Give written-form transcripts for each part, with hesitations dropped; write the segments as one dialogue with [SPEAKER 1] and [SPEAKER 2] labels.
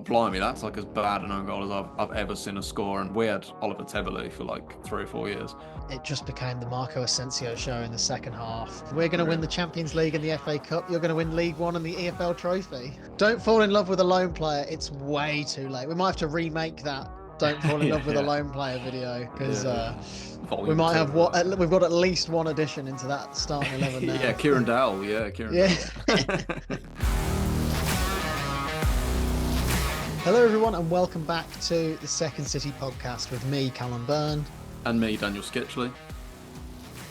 [SPEAKER 1] blimey, that's like as bad an own goal as I've ever seen a score. And we had Oliver Tebele for like 3 or 4 years.
[SPEAKER 2] It just became the Marco Asensio show in the second half. We're going to win
[SPEAKER 1] Really.
[SPEAKER 2] the Champions League and the FA Cup. You're going to win League One and the EFL Trophy. Don't fall in love with a lone player. It's way too late. We might have to remake that Don't Fall in
[SPEAKER 1] Yeah,
[SPEAKER 2] Love with a
[SPEAKER 1] yeah,
[SPEAKER 2] Lone Player video because
[SPEAKER 1] yeah.
[SPEAKER 2] we
[SPEAKER 1] Volume
[SPEAKER 2] might
[SPEAKER 1] two.
[SPEAKER 2] have we've got at least one addition into that starting 11
[SPEAKER 1] Yeah,
[SPEAKER 2] now.
[SPEAKER 1] Kieran Dowell. Yeah, Kieran
[SPEAKER 2] Yeah.
[SPEAKER 1] Dowell.
[SPEAKER 2] Hello, everyone, and welcome back to the Second City podcast with me, Callum Byrne.
[SPEAKER 1] And me, Daniel Sketchley.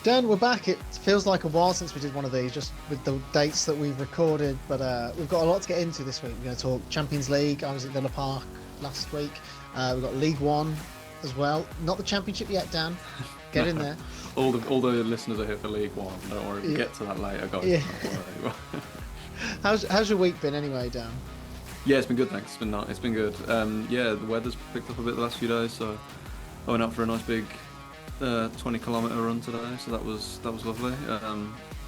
[SPEAKER 2] Dan, we're back. It feels like a while since we did one of these, just with the dates that we've recorded, but we've got a lot to get into this week. We're going to talk Champions League. I was at Villa Park last week. We've got League One as well. Not the Championship yet, Dan. Get in there.
[SPEAKER 1] All the listeners are here for League One. Don't worry, we'll get to that later, guys.
[SPEAKER 2] Yeah.
[SPEAKER 1] Don't worry.
[SPEAKER 2] How's your week been anyway, Dan?
[SPEAKER 1] Yeah, it's been good, thanks. It's been good. Yeah, the weather's picked up a bit the last few days, so I went out for a nice big 20-kilometre run today, so that was lovely.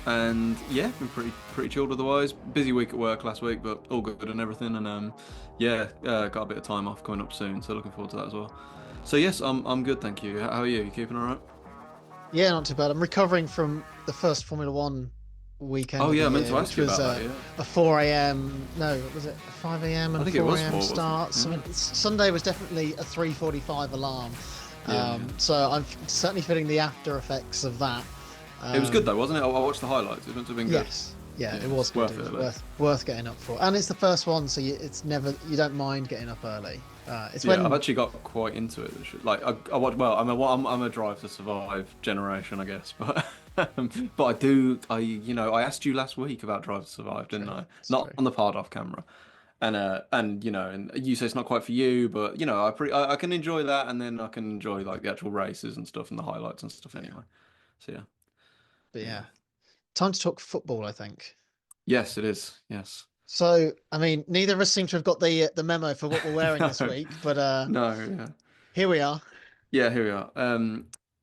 [SPEAKER 1] And yeah, been pretty chilled otherwise. Busy week at work last week, but all good and everything. And got a bit of time off coming up soon, so looking forward to that as well. So yes, I'm good, thank you. How are you? You keeping all right?
[SPEAKER 2] Yeah, not too bad. I'm recovering from the first Formula One weekend.
[SPEAKER 1] Oh yeah, I meant
[SPEAKER 2] year,
[SPEAKER 1] to ask you
[SPEAKER 2] was,
[SPEAKER 1] about that. Yeah.
[SPEAKER 2] a 4 a.m. No, was it a 5 a.m. and
[SPEAKER 1] I think it
[SPEAKER 2] 4
[SPEAKER 1] was
[SPEAKER 2] a.m.
[SPEAKER 1] 4,
[SPEAKER 2] start?
[SPEAKER 1] wasn't it?
[SPEAKER 2] Sunday was definitely a 3:45 alarm.
[SPEAKER 1] Yeah.
[SPEAKER 2] So I'm certainly feeling the after effects of that.
[SPEAKER 1] It was good though, wasn't it? I watched the highlights. It meant to have been good.
[SPEAKER 2] Yes. Yeah,
[SPEAKER 1] Yeah,
[SPEAKER 2] it was
[SPEAKER 1] it's
[SPEAKER 2] good.
[SPEAKER 1] worth
[SPEAKER 2] It
[SPEAKER 1] it,
[SPEAKER 2] was worth getting up for, and it's the first one, so you don't mind getting up early.
[SPEAKER 1] I've actually got quite into it. Like I watch. Well, I'm a Drive to Survive generation, I guess. But but I asked you last week about Drive to Survive, didn't I?
[SPEAKER 2] It's
[SPEAKER 1] Not
[SPEAKER 2] true.
[SPEAKER 1] on the pod off camera. And you say it's not quite for you, but I can enjoy that, and then I can enjoy like the actual races and stuff and the highlights and stuff anyway. So yeah,
[SPEAKER 2] But
[SPEAKER 1] yeah.
[SPEAKER 2] yeah, time to talk football, I think.
[SPEAKER 1] Yes, it is. Yes.
[SPEAKER 2] So, I mean, neither of us seem to have got the memo for what we're wearing this
[SPEAKER 1] No,
[SPEAKER 2] week, but
[SPEAKER 1] no, yeah.
[SPEAKER 2] here we are.
[SPEAKER 1] Yeah, here we are.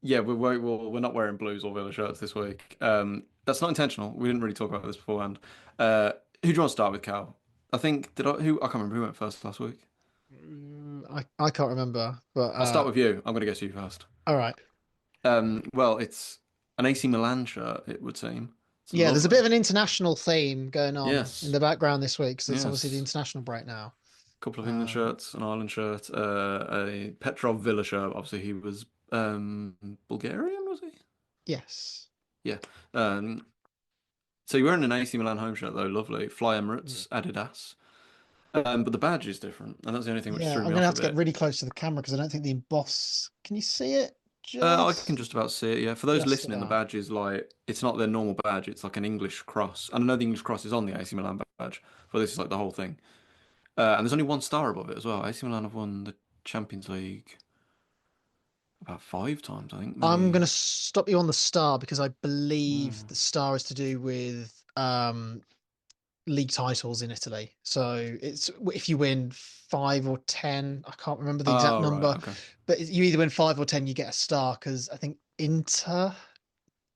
[SPEAKER 1] Yeah, we're not wearing Blues or Villa shirts this week. That's not intentional. We didn't really talk about this beforehand. Who do you want to start with, Cal? I think I can't remember who went first last week.
[SPEAKER 2] I can't remember, but
[SPEAKER 1] I'll start with you. I'm going to guess you first.
[SPEAKER 2] all right.
[SPEAKER 1] Well, it's an AC Milan shirt, it would seem. It's
[SPEAKER 2] Yeah, there's a
[SPEAKER 1] lovely.
[SPEAKER 2] bit of an international theme going on in
[SPEAKER 1] Yes,
[SPEAKER 2] the background this week because it's obviously the
[SPEAKER 1] yes.
[SPEAKER 2] international break now.
[SPEAKER 1] A couple of England
[SPEAKER 2] Um,
[SPEAKER 1] shirts, an Ireland shirt, a Petrov Villa shirt. Obviously, he was Bulgarian, was he?
[SPEAKER 2] yes.
[SPEAKER 1] Yeah. Um, So you're wearing an AC Milan home shirt though, lovely. Fly
[SPEAKER 2] Mm.
[SPEAKER 1] Emirates, Adidas. But the badge is different, and that's the only thing which
[SPEAKER 2] Yeah,
[SPEAKER 1] threw
[SPEAKER 2] I'm
[SPEAKER 1] me
[SPEAKER 2] gonna
[SPEAKER 1] off a
[SPEAKER 2] have to get
[SPEAKER 1] bit.
[SPEAKER 2] really close to the camera because I don't think the emboss. Can you see it?
[SPEAKER 1] I can
[SPEAKER 2] Just,
[SPEAKER 1] just about see it, yeah. For those
[SPEAKER 2] just
[SPEAKER 1] listening, the
[SPEAKER 2] about.
[SPEAKER 1] badge is like it's not their normal badge, it's like an English cross. And I know the English cross is on the AC Milan badge, but this is like the whole thing. And there's only one star above it as well. AC Milan have won the Champions League about 5 times, I think,
[SPEAKER 2] I'm
[SPEAKER 1] maybe.
[SPEAKER 2] gonna stop you on the star because I believe
[SPEAKER 1] Mm.
[SPEAKER 2] the star is to do with league titles in Italy. So it's if you win 5 or 10, I can't remember the exact
[SPEAKER 1] Oh, right,
[SPEAKER 2] number,
[SPEAKER 1] okay.
[SPEAKER 2] but you either win 5 or 10, you get a star. Because I think Inter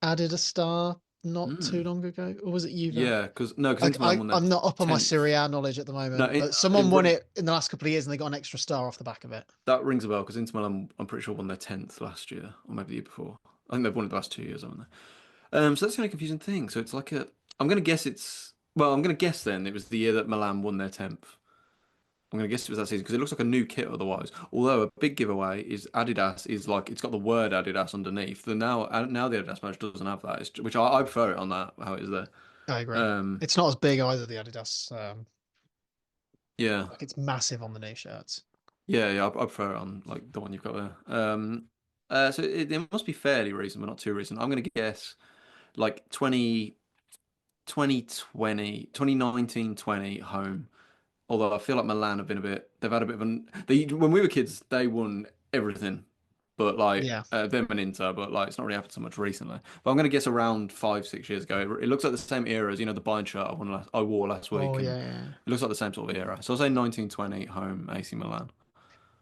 [SPEAKER 2] added a star not too
[SPEAKER 1] Mm.
[SPEAKER 2] long ago, or was it Juve?
[SPEAKER 1] Yeah, because Inter Milan won their
[SPEAKER 2] I'm not up on my Serie
[SPEAKER 1] 10th.
[SPEAKER 2] A knowledge at the
[SPEAKER 1] No,
[SPEAKER 2] moment,
[SPEAKER 1] it,
[SPEAKER 2] but
[SPEAKER 1] it
[SPEAKER 2] someone won it in the last couple of years and they got an extra star off the back of it.
[SPEAKER 1] That rings a bell because Inter Milan, I'm pretty sure, won their 10th last year, or maybe the year before. I think they've won it the last 2 years, haven't they? So that's the only confusing thing. So it's like I'm going to guess I'm going to guess then it was the year that Milan won their 10th. I'm going to guess it was that season because it looks like a new kit otherwise. Although a big giveaway is Adidas is like, it's got the word Adidas underneath. Now the Adidas badge doesn't have that, which I prefer it on that, how it is there.
[SPEAKER 2] I agree.
[SPEAKER 1] Um,
[SPEAKER 2] It's not as big either, the Adidas.
[SPEAKER 1] yeah.
[SPEAKER 2] Like it's massive on the new shirts.
[SPEAKER 1] Yeah, I prefer it on like the one you've got there. So it must be fairly recent, but not too recent. I'm going to guess like 2019-20 home. Although I feel like Milan have been they've had a bit of when we were kids, they won everything, but like
[SPEAKER 2] Yeah.
[SPEAKER 1] them and Inter, but like it's not really happened so much recently. But I'm going to guess around 5, 6 years ago. It looks like the same era as the Bayern shirt I wore last
[SPEAKER 2] Oh
[SPEAKER 1] week, and
[SPEAKER 2] yeah, yeah.
[SPEAKER 1] it looks like the same sort of era. So I'll say 1920 home AC Milan.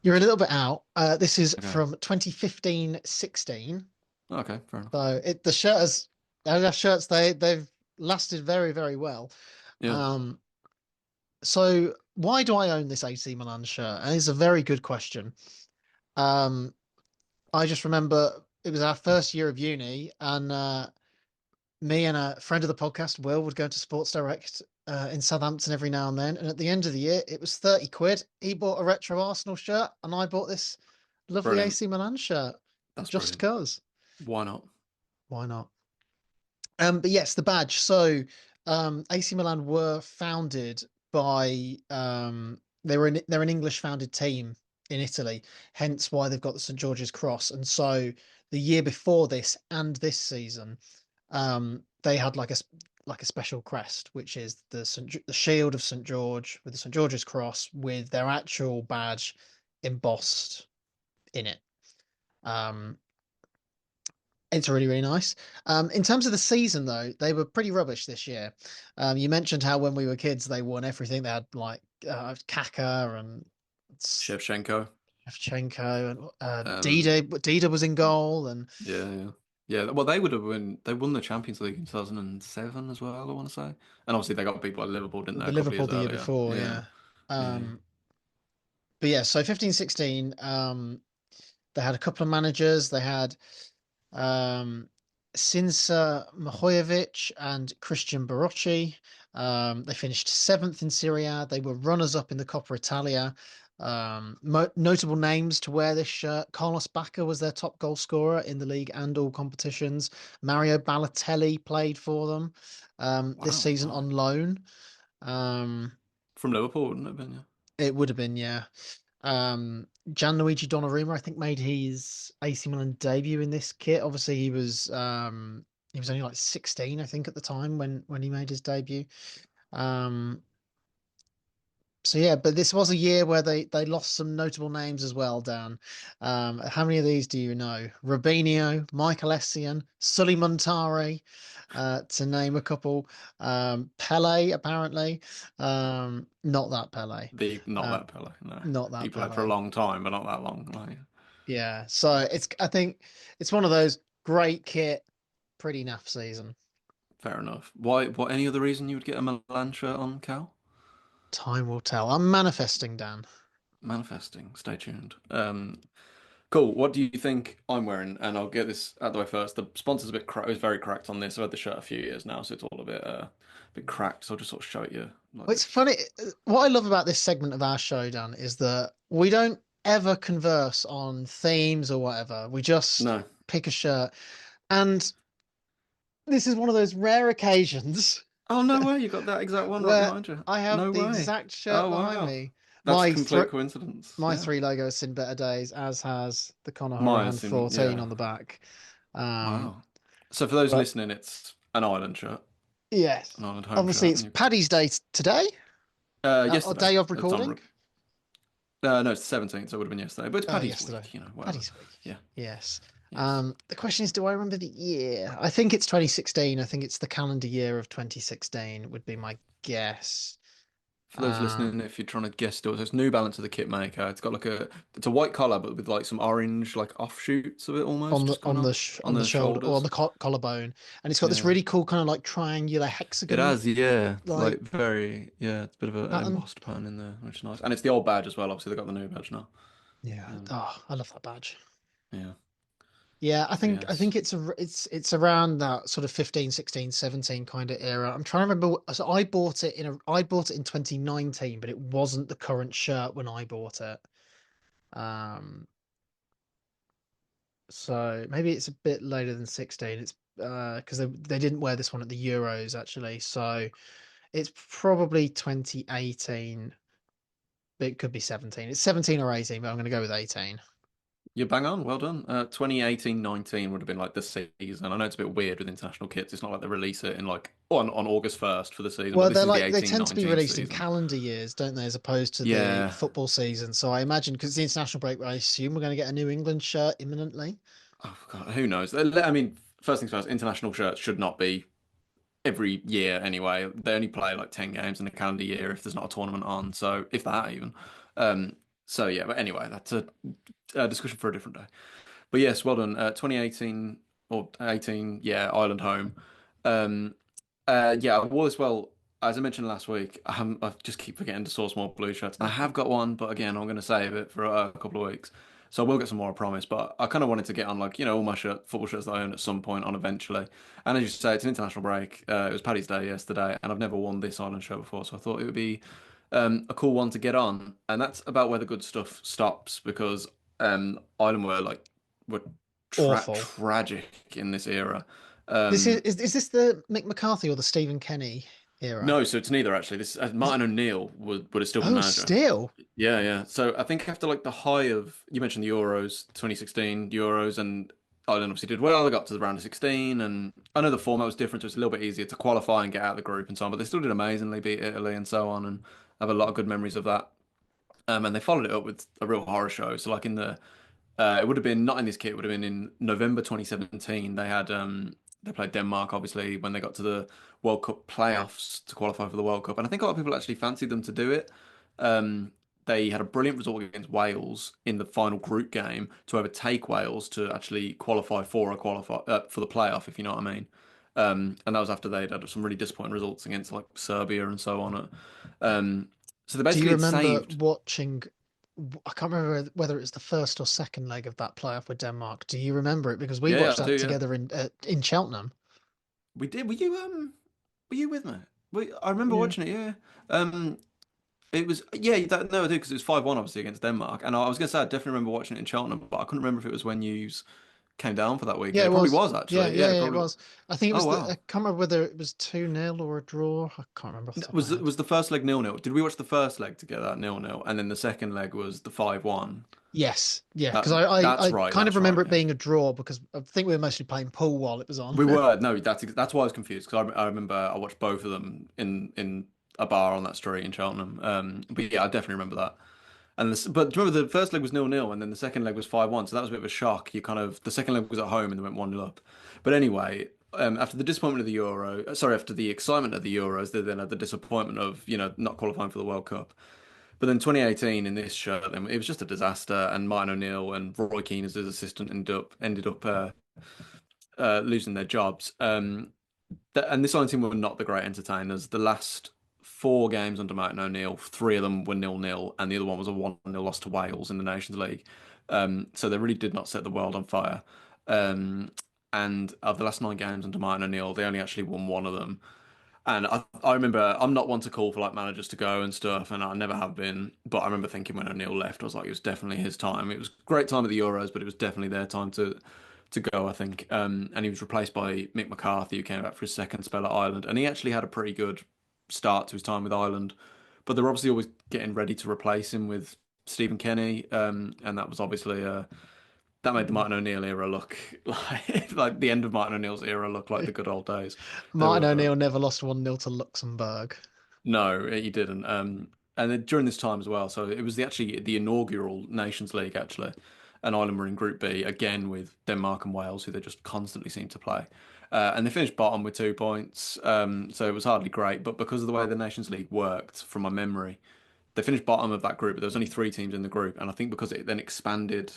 [SPEAKER 2] You're a little bit out. This is
[SPEAKER 1] Okay,
[SPEAKER 2] from 2015-16.
[SPEAKER 1] okay, fair enough.
[SPEAKER 2] So the shirt has Adidas shirts they've lasted very, very well.
[SPEAKER 1] Yeah.
[SPEAKER 2] Um, So why do I own this AC Milan shirt? And it's a very good question. Um, I just remember it was our first year of uni, and me and a friend of the podcast, Will, would go to Sports Direct in Southampton every now and then. And at the end of the year, it was 30 quid. He bought a retro Arsenal shirt, and I bought this lovely
[SPEAKER 1] Brilliant.
[SPEAKER 2] AC Milan shirt
[SPEAKER 1] That's
[SPEAKER 2] just
[SPEAKER 1] brilliant.
[SPEAKER 2] because.
[SPEAKER 1] Why not?
[SPEAKER 2] Why not? But yes, the badge. So, AC Milan were founded by they're an English founded team in Italy, hence why they've got the St George's Cross. And so the year before this and this season, they had like a special crest, which is the shield of St George with the St George's Cross with their actual badge embossed in it. Um, it's really, really nice. In terms of the season, though, they were pretty rubbish this year. You mentioned how when we were kids, they won everything. They had like Kaka and
[SPEAKER 1] Shevchenko.
[SPEAKER 2] Shevchenko and
[SPEAKER 1] Um,
[SPEAKER 2] Dida. Dida was in goal, and
[SPEAKER 1] yeah, yeah. Yeah, well, they would have won. They won the Champions League in 2007 as well, I want to say. And obviously, they got people like Liverpool, didn't they,
[SPEAKER 2] the
[SPEAKER 1] a couple of
[SPEAKER 2] Liverpool
[SPEAKER 1] years
[SPEAKER 2] the year
[SPEAKER 1] earlier?
[SPEAKER 2] before,
[SPEAKER 1] Yeah,
[SPEAKER 2] yeah.
[SPEAKER 1] yeah.
[SPEAKER 2] But yeah, so 15-16, they had a couple of managers. They had um, Sinisa Mihojevic and Christian Barocci. They finished seventh in Serie A. They were runners-up in the Coppa Italia. Notable names to wear this shirt. Carlos Bacca was their top goal scorer in the league and all competitions. Mario Balotelli played for them this
[SPEAKER 1] Wow,
[SPEAKER 2] season
[SPEAKER 1] nice.
[SPEAKER 2] on loan. Um,
[SPEAKER 1] From Liverpool, wouldn't it have been? Yeah.
[SPEAKER 2] it would have been, yeah. Gianluigi Donnarumma, I think, made his AC Milan debut in this kit. Obviously, he was only like 16, I think, at the time when he made his debut. Um, so yeah, but this was a year where they lost some notable names as well, Dan. How many of these do you know? Robinho, Michael Essien, Sully Montari, to name a couple. Pele, apparently. Not that Pele.
[SPEAKER 1] The not
[SPEAKER 2] Um,
[SPEAKER 1] that Pele, no.
[SPEAKER 2] not
[SPEAKER 1] He
[SPEAKER 2] that
[SPEAKER 1] played for a
[SPEAKER 2] Pele.
[SPEAKER 1] long time, but not that long. Like,
[SPEAKER 2] Yeah, so I think it's one of those great kit, pretty naff season.
[SPEAKER 1] fair enough. Why? What? Any other reason you would get a Milan shirt on, Cal?
[SPEAKER 2] Time will tell. I'm manifesting, Dan.
[SPEAKER 1] Manifesting. Stay tuned. Cool. What do you think I'm wearing? And I'll get this out of the way first. The sponsor's a bit cracked. It's very cracked on this. I've had the shirt a few years now, so it's all a bit cracked. So I'll just sort of show it you like
[SPEAKER 2] Well, it's
[SPEAKER 1] this.
[SPEAKER 2] funny. What I love about this segment of our show, Dan, is that we don't ever converse on themes or whatever. We just
[SPEAKER 1] No.
[SPEAKER 2] pick a shirt. And this is one of those rare occasions
[SPEAKER 1] Oh no way! You got that exact one right
[SPEAKER 2] where
[SPEAKER 1] behind you.
[SPEAKER 2] I have
[SPEAKER 1] No
[SPEAKER 2] the
[SPEAKER 1] way.
[SPEAKER 2] exact shirt
[SPEAKER 1] Oh
[SPEAKER 2] behind
[SPEAKER 1] wow.
[SPEAKER 2] me.
[SPEAKER 1] That's
[SPEAKER 2] My thr
[SPEAKER 1] complete coincidence.
[SPEAKER 2] my
[SPEAKER 1] Yeah.
[SPEAKER 2] three logos has seen better days, as has the Conor
[SPEAKER 1] Mine
[SPEAKER 2] Hourihane
[SPEAKER 1] seem
[SPEAKER 2] 14
[SPEAKER 1] yeah.
[SPEAKER 2] on the back. Um,
[SPEAKER 1] Wow. So for those
[SPEAKER 2] but
[SPEAKER 1] listening, it's an Ireland shirt, an
[SPEAKER 2] yes,
[SPEAKER 1] Ireland home
[SPEAKER 2] obviously
[SPEAKER 1] shirt, and
[SPEAKER 2] it's
[SPEAKER 1] you.
[SPEAKER 2] Paddy's Day today, or
[SPEAKER 1] Yesterday
[SPEAKER 2] day of
[SPEAKER 1] at the time.
[SPEAKER 2] recording.
[SPEAKER 1] No, it's the 17th, so it would have been yesterday. But it's
[SPEAKER 2] Oh,
[SPEAKER 1] Paddy's
[SPEAKER 2] yesterday.
[SPEAKER 1] week, whatever.
[SPEAKER 2] Paddy's week.
[SPEAKER 1] Yeah.
[SPEAKER 2] Yes.
[SPEAKER 1] Yes.
[SPEAKER 2] The question is, do I remember the year? I think it's 2016. I think it's the calendar year of 2016 would be my guess.
[SPEAKER 1] For those
[SPEAKER 2] Um,
[SPEAKER 1] listening, if you're trying to guess still, so it's New Balance of the kit maker. It's got it's a white collar, but with like some orange like offshoots of it almost, just coming off on
[SPEAKER 2] on the
[SPEAKER 1] the
[SPEAKER 2] shoulder or on
[SPEAKER 1] shoulders.
[SPEAKER 2] the collarbone, and it's got this
[SPEAKER 1] Yeah.
[SPEAKER 2] really cool kind of like triangular
[SPEAKER 1] It
[SPEAKER 2] hexagon
[SPEAKER 1] has, yeah,
[SPEAKER 2] like
[SPEAKER 1] like very, yeah, it's a bit of an
[SPEAKER 2] pattern.
[SPEAKER 1] embossed pattern in there, which is nice. And it's the old badge as well. Obviously, they got the new badge now.
[SPEAKER 2] Yeah.
[SPEAKER 1] Um,
[SPEAKER 2] Oh, I love that badge.
[SPEAKER 1] yeah.
[SPEAKER 2] Yeah,
[SPEAKER 1] So
[SPEAKER 2] I
[SPEAKER 1] yes,
[SPEAKER 2] think it's around that sort of 15, 16, 17 kind of era. I'm trying to remember. So I bought it in 2019, but it wasn't the current shirt when I bought it. Um, so maybe it's a bit later than 16. It's because they didn't wear this one at the Euros actually. So it's probably 2018, but it could be 17. It's 17 or 18, but I'm going to go with 18.
[SPEAKER 1] you're bang on. Well done. 2018-19 would have been like the season. I know it's a bit weird with international kits. It's not like they release it in like on August 1st for the season, but
[SPEAKER 2] Well,
[SPEAKER 1] this
[SPEAKER 2] they're
[SPEAKER 1] is the
[SPEAKER 2] like they
[SPEAKER 1] eighteen
[SPEAKER 2] tend to be
[SPEAKER 1] nineteen
[SPEAKER 2] released in
[SPEAKER 1] season.
[SPEAKER 2] calendar years, don't they, as opposed to the
[SPEAKER 1] Yeah.
[SPEAKER 2] football season. So I imagine because the international break, I assume we're going to get a New England shirt imminently.
[SPEAKER 1] Oh God, who knows? I mean, first things first. International shirts should not be every year anyway. They only play like 10 games in a calendar year if there's not a tournament on. So if that even. Um. So yeah, but anyway, that's a discussion for a different day. But yes, well done. 2018 or 18, yeah, Ireland home. Um, yeah, I wore this well. as I mentioned last week, I just keep forgetting to source more blue shirts. I have got one, but again, I'm going to save it for a couple of weeks. So I will get some more, I promise. But I kind of wanted to get on, like, all my football shirts that I own at some point on eventually. And as you say, it's an international break. It was Paddy's Day yesterday, and I've never worn this Ireland shirt before. So I thought it would be a cool one to get on. And that's about where the good stuff stops because Ireland were
[SPEAKER 2] Awful.
[SPEAKER 1] tragic in this era.
[SPEAKER 2] This is,
[SPEAKER 1] Um,
[SPEAKER 2] is this the Mick McCarthy or the Stephen Kenny era?
[SPEAKER 1] No, so it's neither actually. This
[SPEAKER 2] Is it?
[SPEAKER 1] Martin O'Neill would have still been
[SPEAKER 2] Oh,
[SPEAKER 1] manager.
[SPEAKER 2] still.
[SPEAKER 1] Yeah, yeah. So I think after like the high of you mentioned the Euros, 2016 Euros, and Ireland obviously did well. They got to the round of 16, and I know the format was different, so it's a little bit easier to qualify and get out of the group and so on. But they still did amazingly, beat Italy and so on, and I have a lot of good memories of that. And they followed it up with a real horror show. So like in the it would have been not in this kit. It would have been in November 2017. They played Denmark obviously when they got to the World Cup playoffs to qualify for the World Cup, and I think a lot of people actually fancied them to do it. They had a brilliant result against Wales in the final group game to overtake Wales to actually qualify for the playoff, if you know what I mean. And that was after they'd had some really disappointing results against like Serbia and so on. Um, so they
[SPEAKER 2] Do you
[SPEAKER 1] basically had
[SPEAKER 2] remember
[SPEAKER 1] saved.
[SPEAKER 2] watching? I can't remember whether it's the first or second leg of that playoff with Denmark. Do you remember it? Because we
[SPEAKER 1] Yeah, yeah,
[SPEAKER 2] watched
[SPEAKER 1] I do.
[SPEAKER 2] that
[SPEAKER 1] Yeah,
[SPEAKER 2] together in Cheltenham.
[SPEAKER 1] we did. Were you with me? I remember
[SPEAKER 2] Yeah.
[SPEAKER 1] watching it. Yeah. Um, it was no, I do because it was 5-1 obviously against Denmark, and I was gonna say I definitely remember watching it in Cheltenham, but I couldn't remember if it was when you came down for that
[SPEAKER 2] Yeah,
[SPEAKER 1] weekend.
[SPEAKER 2] it
[SPEAKER 1] It probably
[SPEAKER 2] was.
[SPEAKER 1] was
[SPEAKER 2] Yeah,
[SPEAKER 1] actually. Yeah,
[SPEAKER 2] yeah,
[SPEAKER 1] it
[SPEAKER 2] yeah, it
[SPEAKER 1] probably.
[SPEAKER 2] was. I think it
[SPEAKER 1] Oh
[SPEAKER 2] was I
[SPEAKER 1] wow.
[SPEAKER 2] can't remember whether it was 2-0 or a draw. I can't remember off the top of my head.
[SPEAKER 1] Was the first leg 0-0? Did we watch the first leg together 0-0, and then the second leg was the 5-1?
[SPEAKER 2] Yes, yeah, because
[SPEAKER 1] That
[SPEAKER 2] I
[SPEAKER 1] that's right.
[SPEAKER 2] kind of
[SPEAKER 1] That's right.
[SPEAKER 2] remember it
[SPEAKER 1] Yeah.
[SPEAKER 2] being a draw because I think we were mostly playing pool while it was on.
[SPEAKER 1] We were no, that's why I was confused because I remember I watched both of them in a bar on that street in Cheltenham. But yeah, I definitely remember that. But remember the first leg was 0-0 and then the second leg was 5-1, so that was a bit of a shock. The second leg was at home and they went 1-0 up. But anyway, after the disappointment of the after the excitement of the Euros, they then had the disappointment of not qualifying for the World Cup. But then 2018 in this shirt, then it was just a disaster, and Martin O'Neill and Roy Keane as his assistant ended up losing their jobs. And this Ireland team were not the great entertainers. The last four games under Martin O'Neill, three of them were 0-0, and the other one was a 1-0 loss to Wales in the Nations League. So they really did not set the world on fire. Um, and of the last nine games under Martin O'Neill, they only actually won one of them. And I remember I'm not one to call for like managers to go and stuff, and I never have been. But I remember thinking when O'Neill left, I was like, it was definitely his time. It was a great time at the Euros, but it was definitely their time to go, I think. And he was replaced by Mick McCarthy, who came back for his second spell at Ireland, and he actually had a pretty good start to his time with Ireland. But they're obviously always getting ready to replace him with Stephen Kenny, and that was obviously that made the Martin O'Neill era look like the end of Martin O'Neill's era look like the good old days. They
[SPEAKER 2] Martin
[SPEAKER 1] were
[SPEAKER 2] O'Neill never lost 1-0 to Luxembourg.
[SPEAKER 1] no, he didn't. And then during this time as well, so it was actually the inaugural Nations League actually, and Ireland were in Group B again with Denmark and Wales, who they just constantly seem to play. And they finished bottom with 2 points, so it was hardly great. But because of the way the Nations League worked, from my memory, they finished bottom of that group. But there was only three teams in the group, and I think because it then expanded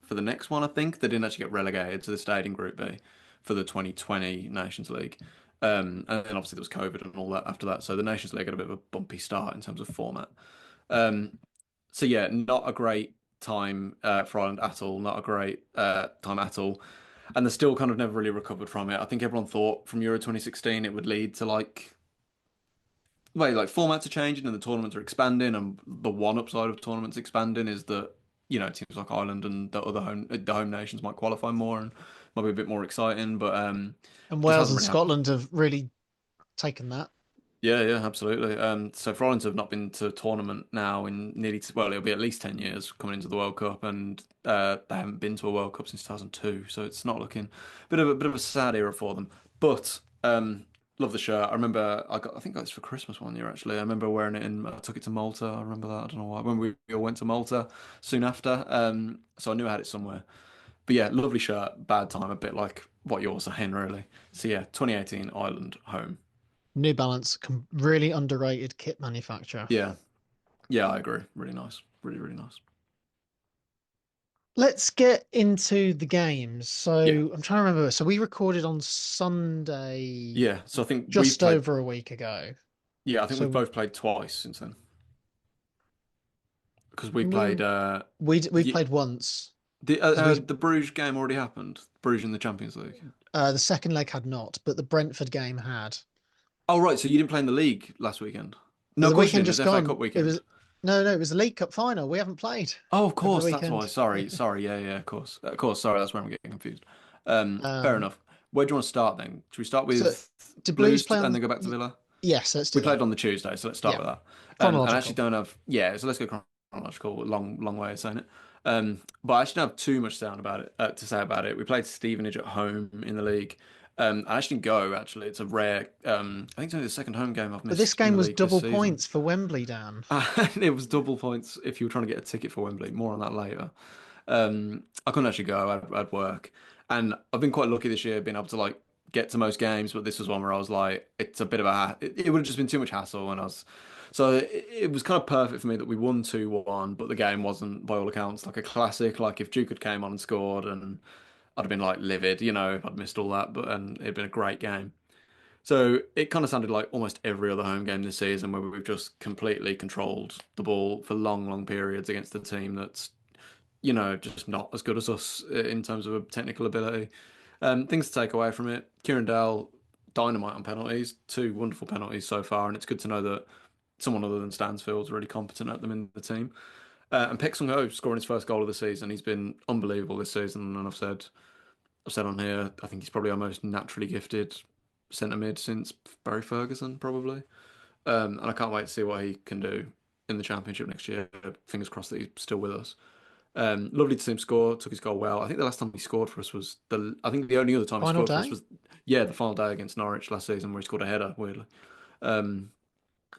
[SPEAKER 1] for the next one, I think they didn't actually get relegated, so they stayed in Group B for the 2020 Nations League. And then obviously there was COVID and all that after that. So the Nations League had a bit of a bumpy start in terms of format. Um, so yeah, not a great time for Ireland at all. Not a great time at all. And they still kind of never really recovered from it. I think everyone thought from Euro 2016 it would lead to like formats are changing and the tournaments are expanding. And the one upside of tournaments expanding is that teams like Ireland and the home nations might qualify more and might be a bit more exciting. But
[SPEAKER 2] And
[SPEAKER 1] it just
[SPEAKER 2] Wales
[SPEAKER 1] hasn't
[SPEAKER 2] and
[SPEAKER 1] really happened.
[SPEAKER 2] Scotland have really taken that.
[SPEAKER 1] Yeah, yeah, absolutely. So for Ireland to have not been to a tournament now in well, it'll be at least 10 years coming into the World Cup, and they haven't been to a World Cup since 2002. So it's not looking a bit of a sad era for them. But love the shirt. I remember I think I got this for Christmas one year actually. I remember wearing it I took it to Malta. I remember that. I don't know why. When we all went to Malta soon after. So I knew I had it somewhere. But yeah, lovely shirt. Bad time, a bit like what you're saying, really. So yeah, 2018 Ireland home.
[SPEAKER 2] New Balance, really underrated kit manufacturer.
[SPEAKER 1] Yeah. Yeah, I agree. Really nice. Really, really nice.
[SPEAKER 2] Let's get into the games.
[SPEAKER 1] Yeah.
[SPEAKER 2] So I'm trying to remember. So we recorded on Sunday
[SPEAKER 1] Yeah. So I think we
[SPEAKER 2] just
[SPEAKER 1] played
[SPEAKER 2] over a week ago.
[SPEAKER 1] Yeah, I think we've
[SPEAKER 2] So
[SPEAKER 1] both played twice since then because we played.
[SPEAKER 2] we we've
[SPEAKER 1] Ye-
[SPEAKER 2] played once
[SPEAKER 1] the
[SPEAKER 2] because we
[SPEAKER 1] the Bruges game already happened. Bruges in the Champions League.
[SPEAKER 2] the second leg had not, but the Brentford game had.
[SPEAKER 1] Oh right, so you didn't play in the league last weekend? No,
[SPEAKER 2] The
[SPEAKER 1] of course you
[SPEAKER 2] weekend
[SPEAKER 1] didn't. It
[SPEAKER 2] just
[SPEAKER 1] was FA
[SPEAKER 2] gone.
[SPEAKER 1] Cup
[SPEAKER 2] It
[SPEAKER 1] weekend.
[SPEAKER 2] was no, it was the League Cup final. We haven't played
[SPEAKER 1] Oh, of
[SPEAKER 2] over the
[SPEAKER 1] course, that's why.
[SPEAKER 2] weekend.
[SPEAKER 1] Sorry. Yeah, yeah, of course, of course. Sorry, that's where I'm getting confused. Fair
[SPEAKER 2] Um,
[SPEAKER 1] enough. Where do you want to start then? Should we start
[SPEAKER 2] so
[SPEAKER 1] with
[SPEAKER 2] did Blues
[SPEAKER 1] Blues
[SPEAKER 2] play
[SPEAKER 1] and
[SPEAKER 2] on?
[SPEAKER 1] then go back to Villa?
[SPEAKER 2] Yes, let's do
[SPEAKER 1] We
[SPEAKER 2] that.
[SPEAKER 1] played on the Tuesday, so let's start
[SPEAKER 2] Yeah,
[SPEAKER 1] with that. I actually
[SPEAKER 2] chronological.
[SPEAKER 1] don't have, yeah, so let's go chronological. Long way of saying it. But I actually don't have too much sound about it to say about it. We played Stevenage at home in the league. I actually didn't go. Actually, it's a rare. I think it's only the second home game I've
[SPEAKER 2] But this
[SPEAKER 1] missed in
[SPEAKER 2] game
[SPEAKER 1] the
[SPEAKER 2] was
[SPEAKER 1] league this
[SPEAKER 2] double
[SPEAKER 1] season.
[SPEAKER 2] points for Wembley, Dan.
[SPEAKER 1] And it was double points if you were trying to get a ticket for Wembley. More on that later. I couldn't actually go. I'd work, and I've been quite lucky this year being able to like get to most games. But this was one where I was like, it's a bit of a. It would have just been too much hassle, and I was. So it was kind of perfect for me that we won 2-1, but the game wasn't, by all accounts, like a classic. Like if Duke had came on and scored, and I'd have been like livid, if I'd missed all that. But and it'd been a great game. So it kind of sounded like almost every other home game this season where we've just completely controlled the ball for long periods against a team that's just not as good as us in terms of technical ability. Things to take away from it. Kieran Dell, dynamite on penalties, two wonderful penalties so far, and it's good to know that someone other than Stansfield's really competent at them in the team. And Pek Sung Ho scoring his first goal of the season. He's been unbelievable this season, and I've said on here, I think he's probably our most naturally gifted centre mid since Barry Ferguson, probably. And I can't wait to see what he can do in the Championship next year. Fingers crossed that he's still with us. Lovely to see him score. Took his goal well. I think the last time he scored for us was the. I think the only other time he
[SPEAKER 2] Final
[SPEAKER 1] scored for us
[SPEAKER 2] day.
[SPEAKER 1] was the final day against Norwich last season where he scored a header. Weirdly.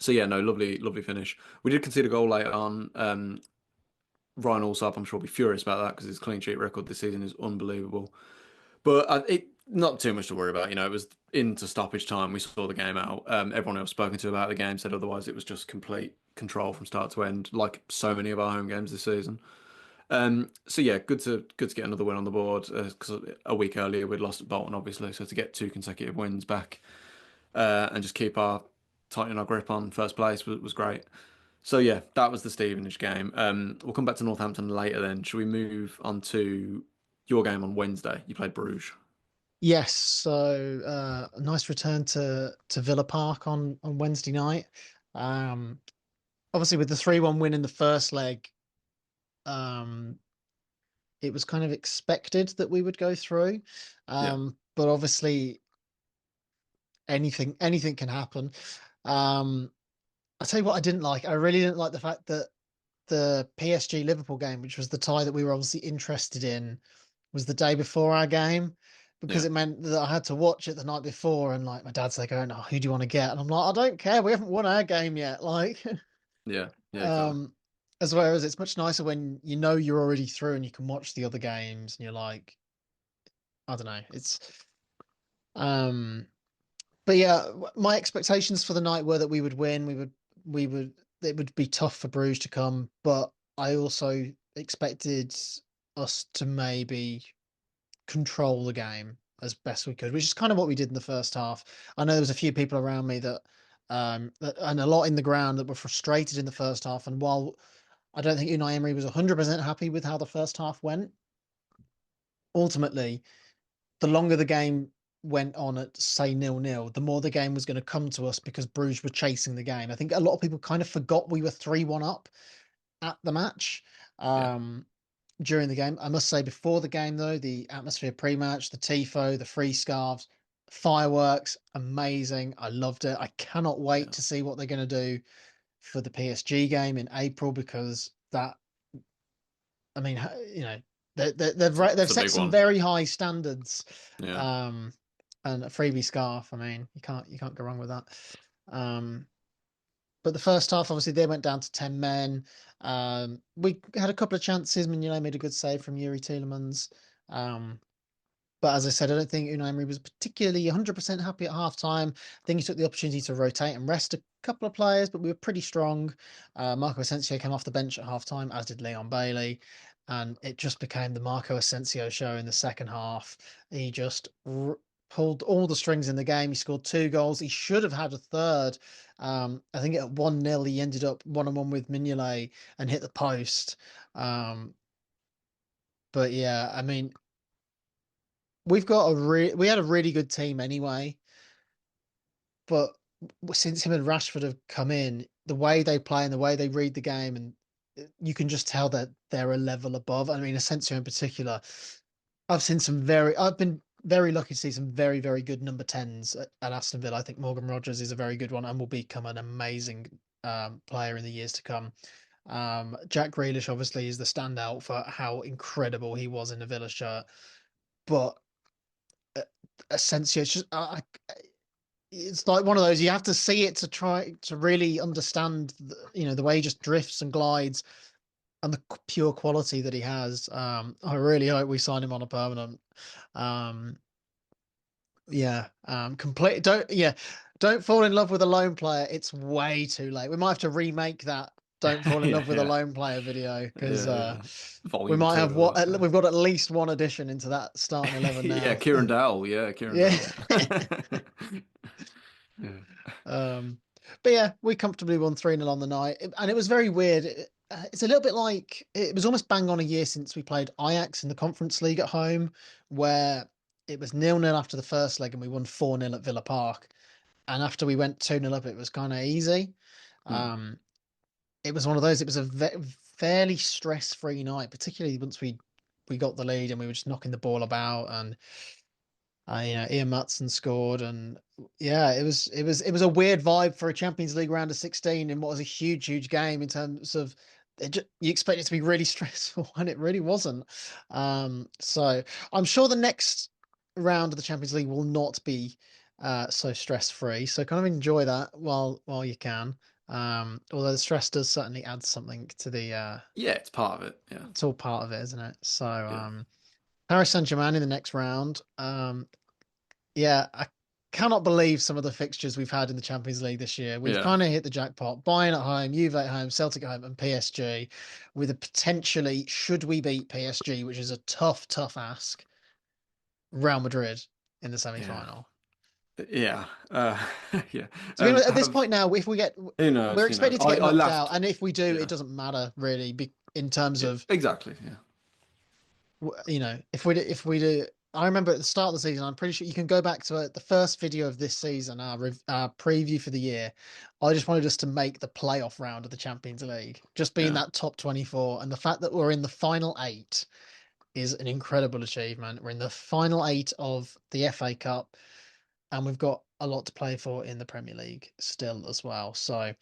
[SPEAKER 1] So yeah, no, lovely finish. We did concede a goal late on. Ryan Allsop, I'm sure, will be furious about that because his clean sheet record this season is unbelievable. But it not too much to worry about. It was into stoppage time. We saw the game out. Everyone I've spoken to about the game said otherwise. It was just complete control from start to end, like so many of our home games this season. So yeah, good to get another win on the board because a week earlier we'd lost at Bolton, obviously. So to get two consecutive wins back and just keep tightening our grip on first place was great. So yeah, that was the Stevenage game. We'll come back to Northampton later. Then should we move on to your game on Wednesday? You played Bruges.
[SPEAKER 2] Yes, so a nice return to Villa Park on Wednesday night. Um, Obviously with the 3-1 win in the first leg, um, it was kind of expected that we would go through.
[SPEAKER 1] Yeah,
[SPEAKER 2] But obviously anything can happen. Um, I'll tell you what I didn't like. I really didn't like the fact that the PSG Liverpool game, which was the tie that we were obviously interested in, was the day before our game because
[SPEAKER 1] yeah,
[SPEAKER 2] it meant that I had to watch it the night before. And like my dad's like, "Oh no, who do you want to get?" And I'm like, "I don't care. We haven't won our game yet." Like,
[SPEAKER 1] yeah, exactly.
[SPEAKER 2] um, as well as it's much nicer when you know you're already through and you can watch the other games and you're like, I don't know, it's um. But yeah, my expectations for the night were that we would win. We would. It would be tough for Bruges to come, but I also expected us to maybe control the game as best we could, which is kind of what we did in the first half. I know there was a few people around me and a lot in the ground that were frustrated in the first half. And while I don't think Unai Emery was 100% happy with how the first half went, ultimately, the longer the game went on at say 0-0, the more the game was going to come to us because Bruges were chasing the game. I think a lot of people kind of forgot we were 3-1 up at the match.
[SPEAKER 1] Yeah,
[SPEAKER 2] Um, during the game. I must say, before the game, though, the atmosphere pre-match, the tifo, the free scarves, fireworks, amazing. I loved it. I cannot wait
[SPEAKER 1] yeah.
[SPEAKER 2] to see what they're going to do for the PSG game in April because that, I mean, they've
[SPEAKER 1] It's a
[SPEAKER 2] set
[SPEAKER 1] big
[SPEAKER 2] some
[SPEAKER 1] one.
[SPEAKER 2] very high standards.
[SPEAKER 1] Yeah,
[SPEAKER 2] Um, and a freebie scarf. I mean, you can't go wrong with that. Um, But the first half, obviously, they went down to 10 men. We had a couple of chances. Mignolet made a good save from Yuri Tielemans. Um, but as I said, I don't think Unai Emery was particularly 100% happy at half time. I think he took the opportunity to rotate and rest a couple of players, but we were pretty strong. Marco Asensio came off the bench at half time, as did Leon Bailey. And it just became the Marco Asensio show in the second half. He just pulled all the strings in the game. He scored 2 goals. He should have had a third. I think at 1-0, he ended up 1-on-1 with Mignolet and hit the post. Um, but yeah, I mean, we had a really good team anyway, but since him and Rashford have come in, the way they play and the way they read the game, and you can just tell that they're a level above. I mean, Asensio in particular, I've been very lucky to see some very, very good number 10s at Aston Villa. I think Morgan Rogers is a very good one and will become an amazing player in the years to come. Jack Grealish obviously is the standout for how incredible he was in the Villa shirt, but uh, Asensio, it's like one of those you have to see it to try to really understand, the way he just drifts and glides and the pure quality that he has. I really hope we sign him on a permanent. Um, yeah, complete. Don't fall in love with a lone player. It's way too late. We might have to remake that. Don't fall in
[SPEAKER 1] Yeah,
[SPEAKER 2] love with a
[SPEAKER 1] yeah,
[SPEAKER 2] lone player video because
[SPEAKER 1] yeah, yeah.
[SPEAKER 2] we
[SPEAKER 1] Volume
[SPEAKER 2] might
[SPEAKER 1] two
[SPEAKER 2] have
[SPEAKER 1] of that.
[SPEAKER 2] we've got at least one addition into that starting 11
[SPEAKER 1] Yeah,
[SPEAKER 2] now.
[SPEAKER 1] Kieran Dowell. Yeah, Kieran
[SPEAKER 2] Yeah.
[SPEAKER 1] Dowell. Yeah,
[SPEAKER 2] Um, but yeah, we comfortably won 3-0 on the night. And it was very weird. It's a little bit like it was almost bang on a year since we played Ajax in the Conference League at home, where it was 0-0 after the first leg and we won 4-0 at Villa Park. And after we went 2-0 up, it was kind of easy.
[SPEAKER 1] Hmm.
[SPEAKER 2] Um, it was one of those, it was a fairly stress-free night, particularly once we got the lead and we were just knocking the ball about and Ian Matson scored, and yeah, it was a weird vibe for a Champions League round of 16 in what was a huge, huge game in terms of you expect it to be really stressful, and it really wasn't. So I'm sure the next round of the Champions League will not be so stress free. So kind of enjoy that while you can. Although the stress does certainly add something to the
[SPEAKER 1] Yeah, it's part of it. Yeah,
[SPEAKER 2] it's all part of it, isn't it? So
[SPEAKER 1] yeah,
[SPEAKER 2] Paris Saint-Germain in the next round. Yeah, I cannot believe some of the fixtures we've had in the Champions League this year. We've
[SPEAKER 1] yeah,
[SPEAKER 2] kind of hit the jackpot. Bayern at home, Juve at home, Celtic at home, and PSG, with a potentially, should we beat PSG, which is a tough, tough ask, Real Madrid in the
[SPEAKER 1] yeah,
[SPEAKER 2] semi-final.
[SPEAKER 1] yeah. Yeah.
[SPEAKER 2] To be honest, at this
[SPEAKER 1] Have
[SPEAKER 2] point now, if we get,
[SPEAKER 1] Who knows?
[SPEAKER 2] we're
[SPEAKER 1] Who knows?
[SPEAKER 2] expected to get
[SPEAKER 1] I
[SPEAKER 2] knocked out,
[SPEAKER 1] laughed.
[SPEAKER 2] and if we do, it
[SPEAKER 1] Yeah,
[SPEAKER 2] doesn't matter really, in terms
[SPEAKER 1] yeah,
[SPEAKER 2] of
[SPEAKER 1] exactly. Yeah,
[SPEAKER 2] if we do, I remember at the start of the season, I'm pretty sure you can go back to the first video of this season, our preview for the year. I just wanted us to make the playoff round of the Champions League, just being
[SPEAKER 1] yeah,
[SPEAKER 2] that top 24. And the fact that we're in the final eight is an incredible achievement. We're in the final eight of the FA Cup, and we've got a lot to play for in the Premier League still as well. So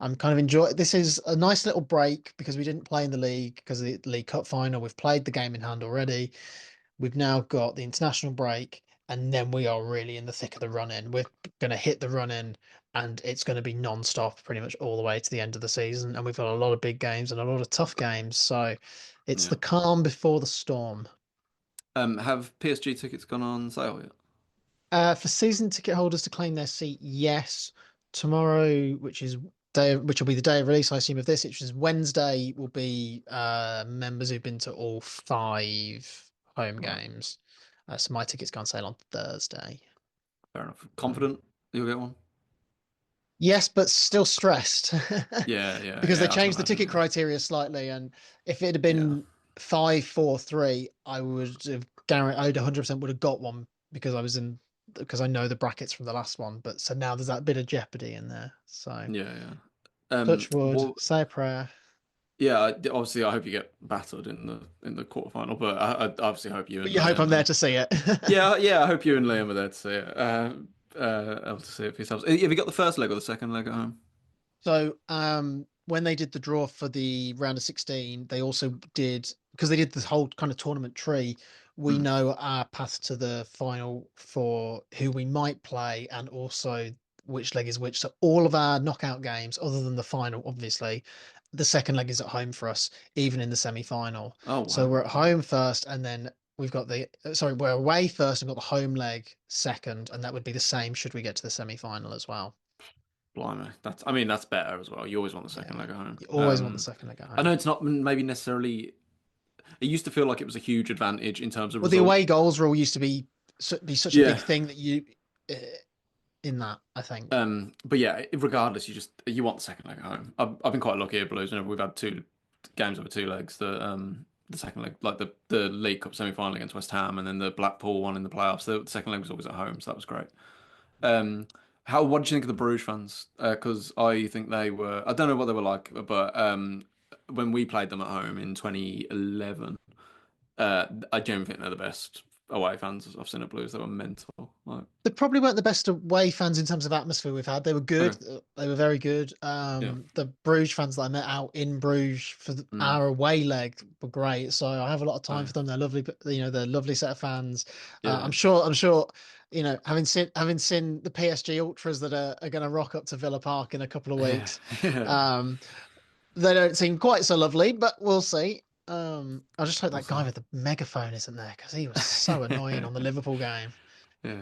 [SPEAKER 2] I'm kind of enjoying this is a nice little break because we didn't play in the league because of the League Cup final. We've played the game in hand already. We've now got the international break, and then we are really in the thick of the run in. We're going to hit the run in, and it's going to be non-stop pretty much all the way to the end of the season. And we've got a lot of big games and a lot of tough games. So it's
[SPEAKER 1] yeah.
[SPEAKER 2] the calm before the storm.
[SPEAKER 1] Have PSG tickets gone on sale yet?
[SPEAKER 2] For season ticket holders to claim their seat, yes. Tomorrow, which will be the day of release, I assume, of this, which is Wednesday, will be members who've been to all 5 home
[SPEAKER 1] Right,
[SPEAKER 2] games. So my tickets go on sale on Thursday.
[SPEAKER 1] fair enough.
[SPEAKER 2] Um,
[SPEAKER 1] Confident you'll get one?
[SPEAKER 2] yes, but still stressed
[SPEAKER 1] Yeah, yeah,
[SPEAKER 2] because they
[SPEAKER 1] yeah. I can
[SPEAKER 2] changed the
[SPEAKER 1] imagine.
[SPEAKER 2] ticket
[SPEAKER 1] Yeah,
[SPEAKER 2] criteria slightly, and if it had
[SPEAKER 1] yeah,
[SPEAKER 2] been 5-4-3, I would have guaranteed, I'd 100% would have got one because because I know the brackets from the last one. But so now there's that bit of jeopardy in there. So
[SPEAKER 1] yeah, yeah.
[SPEAKER 2] touch wood,
[SPEAKER 1] Well,
[SPEAKER 2] say a prayer.
[SPEAKER 1] yeah. Obviously, I hope you get battered in the quarterfinal, but I obviously hope you
[SPEAKER 2] But
[SPEAKER 1] and
[SPEAKER 2] you hope I'm
[SPEAKER 1] Liam
[SPEAKER 2] there
[SPEAKER 1] and
[SPEAKER 2] to see it.
[SPEAKER 1] yeah, yeah. I hope you and Liam are there to see it. Able to see it for yourselves. Have you got the first leg or the second leg at home?
[SPEAKER 2] So, when they did the draw for the round of 16, they also did, because they did this whole kind of tournament tree, we
[SPEAKER 1] Mm,
[SPEAKER 2] know our path to the final for who we might play and also which leg is which. So all of our knockout games, other than the final, obviously, the second leg is at home for us, even in the semi-final.
[SPEAKER 1] oh
[SPEAKER 2] So
[SPEAKER 1] wow.
[SPEAKER 2] we're at
[SPEAKER 1] Okay.
[SPEAKER 2] home first, and then we're away first and got the home leg second, and that would be the same should we get to the semi-final as well.
[SPEAKER 1] Blimey, I mean that's better as well. You always want the second
[SPEAKER 2] Yeah.
[SPEAKER 1] leg at home.
[SPEAKER 2] You always want the second leg at
[SPEAKER 1] I know
[SPEAKER 2] home.
[SPEAKER 1] it's not maybe necessarily. It used to feel like it was a huge advantage in terms of
[SPEAKER 2] Well, the
[SPEAKER 1] result.
[SPEAKER 2] away goals rule used to be be such a big
[SPEAKER 1] Yeah.
[SPEAKER 2] thing that you uh, in that. I think.
[SPEAKER 1] But yeah, regardless, you want the second leg at home. I've been quite lucky at Blues. We've had two games over two legs. The second leg, like the League Cup semi final against West Ham, and then the Blackpool one in the playoffs. The second leg was always at home, so that was great. Um, what did you think of the Bruges fans? Because I think they were. I don't know what they were like, but when we played them at home in 2011, I genuinely think they're the best away fans I've seen at Blues. They were mental. Like,
[SPEAKER 2] They probably weren't the best away fans in terms of atmosphere we've had. They were good.
[SPEAKER 1] okay,
[SPEAKER 2] They were very good.
[SPEAKER 1] yeah,
[SPEAKER 2] The Bruges fans that I met out in Bruges for
[SPEAKER 1] mm,
[SPEAKER 2] our away leg were great. So I have a lot of
[SPEAKER 1] oh,
[SPEAKER 2] time
[SPEAKER 1] yeah,
[SPEAKER 2] for them. They're lovely, they're a lovely set of fans.
[SPEAKER 1] yeah,
[SPEAKER 2] I'm sure, having seen the PSG ultras that are going to rock up to Villa Park in a couple of
[SPEAKER 1] yeah,
[SPEAKER 2] weeks.
[SPEAKER 1] yeah.
[SPEAKER 2] Um, they don't seem quite so lovely, but we'll see. I just hope
[SPEAKER 1] We'll
[SPEAKER 2] that
[SPEAKER 1] see.
[SPEAKER 2] guy with the megaphone isn't there because he was so annoying on the Liverpool game.
[SPEAKER 1] Yeah,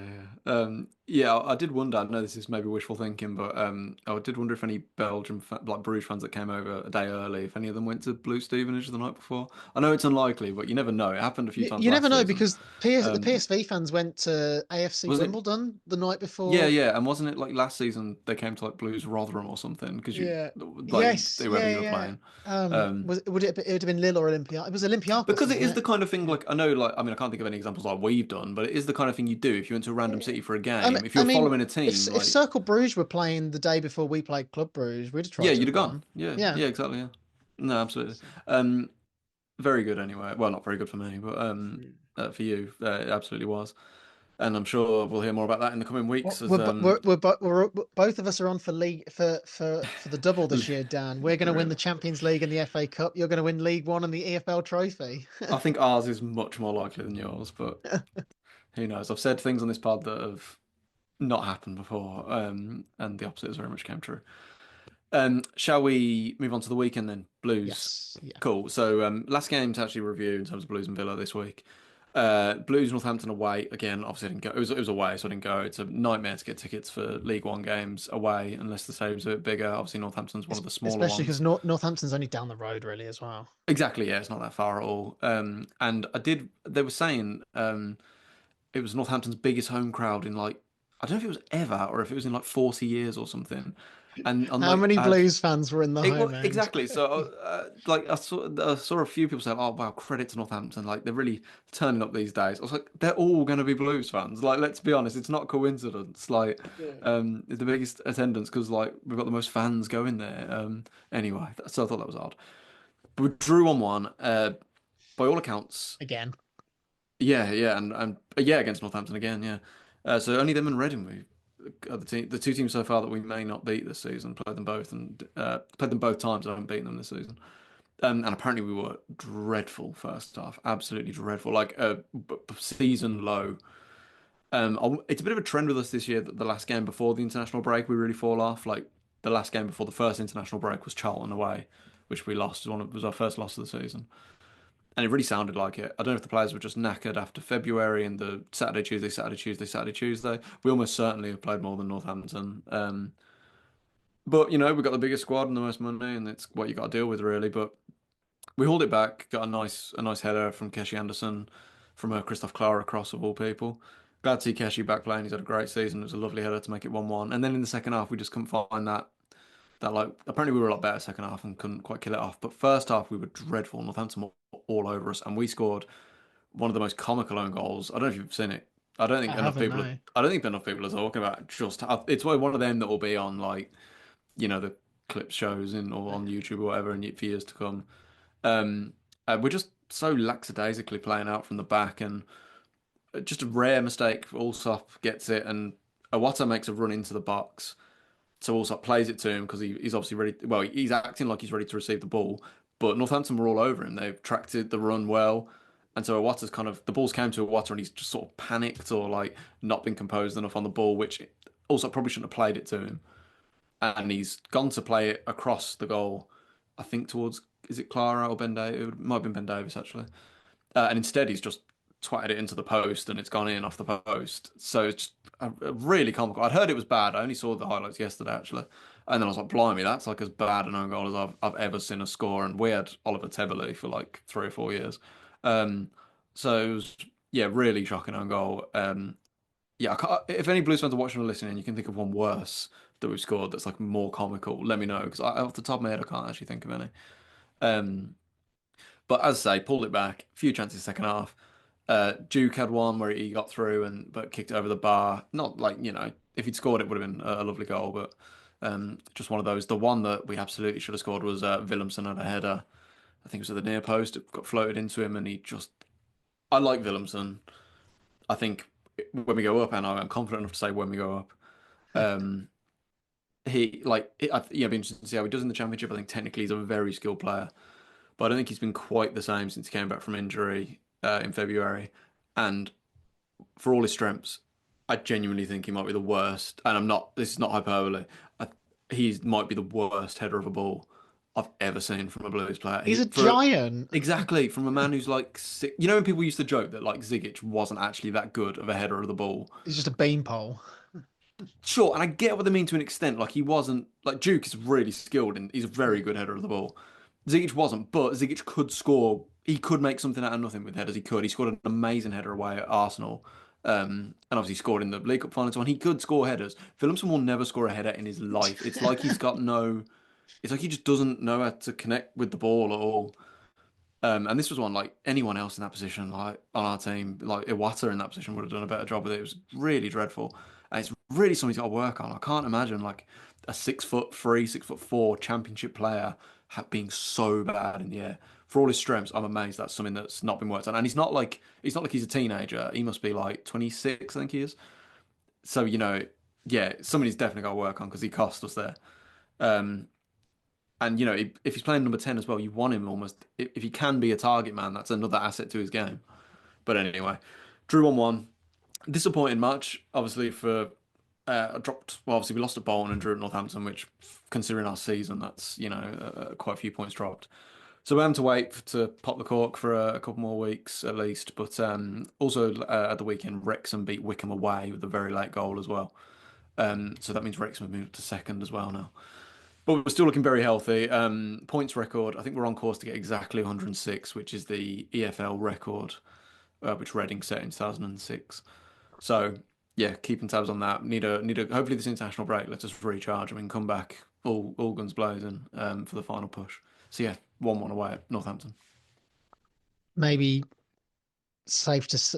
[SPEAKER 1] yeah. Yeah, I did wonder. I know this is maybe wishful thinking, but I did wonder if any like Bruges fans that came over a day early, if any of them went to Blue Stevenage the night before. I know it's unlikely, but you never know. It happened a few times
[SPEAKER 2] You never
[SPEAKER 1] last
[SPEAKER 2] know
[SPEAKER 1] season.
[SPEAKER 2] because the
[SPEAKER 1] Um,
[SPEAKER 2] PSV fans went to AFC
[SPEAKER 1] wasn't it?
[SPEAKER 2] Wimbledon the night
[SPEAKER 1] Yeah,
[SPEAKER 2] before.
[SPEAKER 1] yeah. And wasn't it like last season they came to like Blues Rotherham or something because you
[SPEAKER 2] Yeah.
[SPEAKER 1] like
[SPEAKER 2] Yes.
[SPEAKER 1] whoever
[SPEAKER 2] Yeah.
[SPEAKER 1] you were
[SPEAKER 2] Yeah.
[SPEAKER 1] playing.
[SPEAKER 2] Was
[SPEAKER 1] Um,
[SPEAKER 2] it would it have been Lille or Olympia? It was Olympiacos,
[SPEAKER 1] Because it
[SPEAKER 2] wasn't
[SPEAKER 1] is
[SPEAKER 2] it?
[SPEAKER 1] the kind of thing,
[SPEAKER 2] Yeah.
[SPEAKER 1] like, I know, like, I mean, I can't think of any examples like we've done, but it is the kind of thing you do if you went to a random
[SPEAKER 2] Yeah.
[SPEAKER 1] city for a
[SPEAKER 2] I mean,
[SPEAKER 1] game. If
[SPEAKER 2] I
[SPEAKER 1] you're
[SPEAKER 2] mean,
[SPEAKER 1] following a team,
[SPEAKER 2] if
[SPEAKER 1] like,
[SPEAKER 2] Cercle Bruges were playing the day before we played Club Bruges, we'd have
[SPEAKER 1] yeah,
[SPEAKER 2] tried to
[SPEAKER 1] you'd
[SPEAKER 2] have
[SPEAKER 1] have gone.
[SPEAKER 2] gone.
[SPEAKER 1] Yeah,
[SPEAKER 2] Yeah.
[SPEAKER 1] yeah, exactly. Yeah. No, absolutely.
[SPEAKER 2] So,
[SPEAKER 1] Um, Very good anyway. Well, not very good for me, but
[SPEAKER 2] mm.
[SPEAKER 1] for you, it absolutely was. And I'm sure we'll hear more about that in the coming
[SPEAKER 2] Well,
[SPEAKER 1] weeks as
[SPEAKER 2] both of us are on for league for the double this year, Dan. We're going to win the
[SPEAKER 1] really.
[SPEAKER 2] Champions League and the FA Cup. You're going to win League One and the EFL Trophy.
[SPEAKER 1] I think ours is much more likely than yours, but who knows? I've said things on this pod that have not happened before, and the opposite has very much came true. Shall we move on to the weekend then? Blues.
[SPEAKER 2] Yes. Yeah.
[SPEAKER 1] Cool. So last game to actually review in terms of Blues and Villa this week. Blues Northampton away again. Obviously, I didn't go. It was away, so I didn't go. It's a nightmare to get tickets for League One games away unless the stadium's a bit bigger. Obviously, Northampton's one of the smaller
[SPEAKER 2] Especially
[SPEAKER 1] ones.
[SPEAKER 2] because Northampton's only down the road, really, as well.
[SPEAKER 1] Exactly. Yeah, it's not that far at all. And I did. They were saying it was Northampton's biggest home crowd in like I don't know if it was ever or if it was in like 40 years or something. And on
[SPEAKER 2] How
[SPEAKER 1] like
[SPEAKER 2] many
[SPEAKER 1] I had
[SPEAKER 2] Blues fans were in the home end?
[SPEAKER 1] exactly. So, like, I saw a few people say, "Oh, wow, credit to Northampton. Like, they're really turning up these days." I was like, "They're all going to be Blues fans. Like, let's be honest, it's not a coincidence. Like,
[SPEAKER 2] Yeah.
[SPEAKER 1] it's the biggest attendance because like we've got the most fans going there. Anyway, so I thought that was odd. But we drew on one. By all accounts,
[SPEAKER 2] Again.
[SPEAKER 1] yeah, yeah, and yeah, against Northampton again, yeah. So only them and Reading we are the two teams so far that we may not beat this season. Played them both and played them both times. I haven't beaten them this season. And apparently we were dreadful first half, absolutely dreadful, like a season low. It's a bit of a trend with us this year that the last game before the international break we really fall off. Like the last game before the first international break was Charlton away, which we lost. Was our first loss of the season. And it really sounded like it. I don't know if the players were just knackered after February and the Saturday, Tuesday, Saturday, Tuesday, Saturday, Tuesday. We almost certainly have played more than Northampton. But we've got the biggest squad and the most money, and it's what you got to deal with, really. But we hauled it back, got a nice header from Keshi Anderson, from Christoph Klar across of all people. Glad to see Keshi back playing. He's had a great season. It was a lovely header to make it 1-1. And then in the second half, we just couldn't find that like apparently we were a lot better second half and couldn't quite kill it off. But first half we were dreadful. Northampton were all over us, and we scored one of the most comical own goals. I don't know if you've seen it. I don't
[SPEAKER 2] I
[SPEAKER 1] think enough
[SPEAKER 2] haven't,
[SPEAKER 1] people.
[SPEAKER 2] no.
[SPEAKER 1] I don't think enough people are talking about just. It's one of them that will be on like the clip shows in or on YouTube or whatever, and for years to come. We're just so lackadaisically playing out from the back, and just a rare mistake. Allsop gets it, and Awata makes a run into the box. So Allsop plays it to him because he's obviously ready. Well, he's acting like he's ready to receive the ball, but Northampton were all over him. They've tracked it, the run well, and so Awata's kind of the balls came to Awata and he's just sort of panicked or like not been composed enough on the ball, which also probably shouldn't have played it to him. And he's gone to play it across the goal, I think towards is it Clara or Ben Davis? It might have been Ben Davis actually. And instead, he's just twatted it into the post and it's gone in off the post. So it's just a really comical. I'd heard it was bad. I only saw the highlights yesterday, actually. And then I was like, blimey, that's like as bad an own goal as I've ever seen a score. And we had Oliver Tebele for like 3 or 4 years. Um, so it was yeah, really shocking on goal. Yeah, if any Blues fans are watching or listening, you can think of one worse that we've scored that's like more comical. Let me know because off the top of my head, I can't actually think of any. Um, but as I say, pulled it back. Few chances second half. Duke had one where he got through and but kicked it over the bar. Not like, if he'd scored it would have been a lovely goal, but just one of those. The one that we absolutely should have scored was Willemsen had a header. I think it was at the near post. It got floated into him and he just I like Willemsen. I think when we go up, and I'm confident enough to say when we go up, um, it'd be interesting to see how he does in the championship. I think technically he's a very skilled player, but I don't think he's been quite the same since he came back from injury in February. And for all his strengths, I genuinely think he might be the worst. And I'm not. This is not hyperbole. I, he might be the worst header of a ball I've ever seen from a Blues player.
[SPEAKER 2] He's a
[SPEAKER 1] He for
[SPEAKER 2] giant.
[SPEAKER 1] exactly from a man who's like sick. You know when people used to joke that like Zigic wasn't actually that good of a header of the ball.
[SPEAKER 2] He's just a beanpole.
[SPEAKER 1] Sure, and I get what they mean to an extent. Like he wasn't like Duke is really skilled and he's a very good header of the ball. Zigic wasn't, but Zigic could score. He could make something out of nothing with headers. He could. He scored an amazing header away at Arsenal, and obviously scored in the League Cup final. So he could score headers. Phillipson will never score a header in his life. It's like he's got no. It's like he just doesn't know how to connect with the ball at all. And this was one like anyone else in that position, like on our team, like Iwata in that position would have done a better job with it. It was really dreadful, and it's really something he's got to work on. I can't imagine like a 6'3", 6'4" championship player being so bad in the air. For all his strengths, I'm amazed that's something that's not been worked on. And he's not like he's a teenager. He must be like 26, I think he is. So yeah, something he's definitely got to work on because he cost us there. Um, and if he's playing number 10 as well, you want him almost. If he can be a target man, that's another asset to his game. But anyway, drew 1-1. Disappointing match, obviously for dropped. Well, obviously we lost at Bolton and drew at Northampton, which considering our season, that's quite a few points dropped. So we're having to wait to pop the cork for a couple more weeks at least. But also at the weekend, Wrexham beat Wickham away with a very late goal as well. So that means Wrexham have moved to second as well now. But we're still looking very healthy. Points record, I think we're on course to get exactly 106, which is the EFL record, which Reading set in 2006. So yeah, keeping tabs on that. Need a hopefully this international break lets us recharge and we can come back all guns blazing for the final push. So yeah, 1-1 away at Northampton.
[SPEAKER 2] Maybe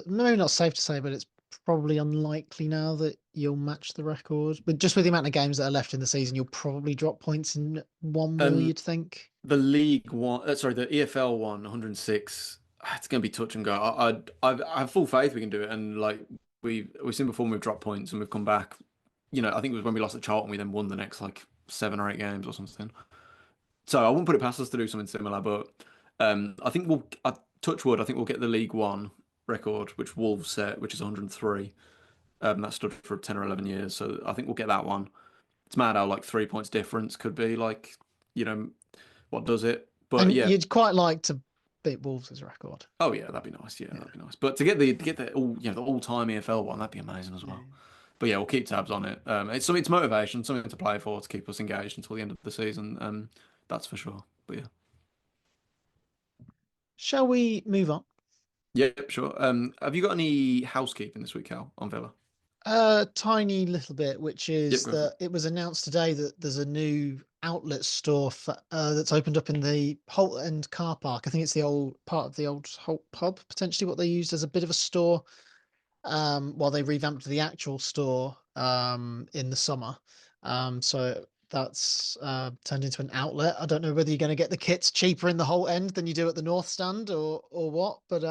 [SPEAKER 2] maybe not safe to say, but it's probably unlikely now that you'll match the record. But just with the amount of games that are left in the season, you'll probably drop points in one more,
[SPEAKER 1] Um,
[SPEAKER 2] you'd think.
[SPEAKER 1] the League one, sorry, the EFL one, 106. It's going to be touch and go. I have full faith we can do it, and like we've seen before, when we've dropped points and we've come back. I think it was when we lost at Charlton, we then won the next like 7 or 8 games or something. So I wouldn't put it past us to do something similar, but I think touch wood. I think we'll get the League One record, which Wolves set, which is 103. That stood for 10 or 11 years, so I think we'll get that one. It's mad how like 3 points difference could be like, you know, what does it? But
[SPEAKER 2] And
[SPEAKER 1] yeah,
[SPEAKER 2] you'd quite like to beat Wolves' record.
[SPEAKER 1] oh yeah, that'd be nice. Yeah,
[SPEAKER 2] Yeah.
[SPEAKER 1] that'd be nice. But to get the all-time EFL one, that'd be amazing as well.
[SPEAKER 2] Yeah.
[SPEAKER 1] But yeah, we'll keep tabs on it. It's motivation, something to play for to keep us engaged until the end of the season. That's for sure. But yeah,
[SPEAKER 2] Shall we move on?
[SPEAKER 1] yeah, sure. Have you got any housekeeping this week, Cal, on Villa?
[SPEAKER 2] A tiny little bit, which
[SPEAKER 1] Yep,
[SPEAKER 2] is
[SPEAKER 1] go for
[SPEAKER 2] that
[SPEAKER 1] it.
[SPEAKER 2] it was announced today that there's a new outlet store that's opened up in the Holt End car park. I think it's the old part of the old Holt pub, potentially what they used as a bit of a store, while they revamped the actual store in the summer. So that's turned into an outlet. I don't know whether you're going to get the kits cheaper in the Holt End than you do at the North Stand or what, but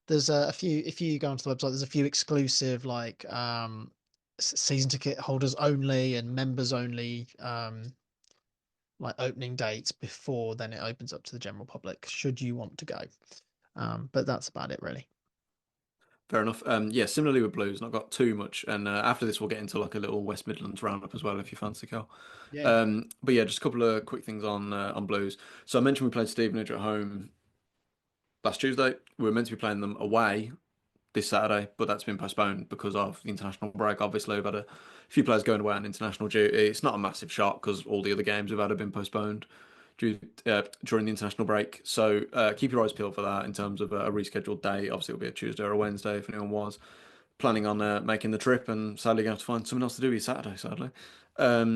[SPEAKER 2] there's a few. If you go onto the website, there's a few exclusive like season ticket holders only and members only like opening dates before then it opens up to the general public should you want to go. But that's about it really.
[SPEAKER 1] Fair enough. Yeah, similarly with Blues, not got too much. And after this, we'll get into like a little West Midlands roundup as well, if you fancy, Cal.
[SPEAKER 2] Yeah.
[SPEAKER 1] But yeah, just a couple of quick things on Blues. So I mentioned we played Stevenage at home last Tuesday. We were meant to be playing them away this Saturday, but that's been postponed because of the international break. Obviously, we've had a few players going away on international duty. It's not a massive shock because all the other games we've had have been postponed during the international break. So keep your eyes peeled for that in terms of a rescheduled day. Obviously, it'll be a Tuesday or a Wednesday if anyone was planning on making the trip, and sadly going to have to find something else to do with Saturday. Sadly, a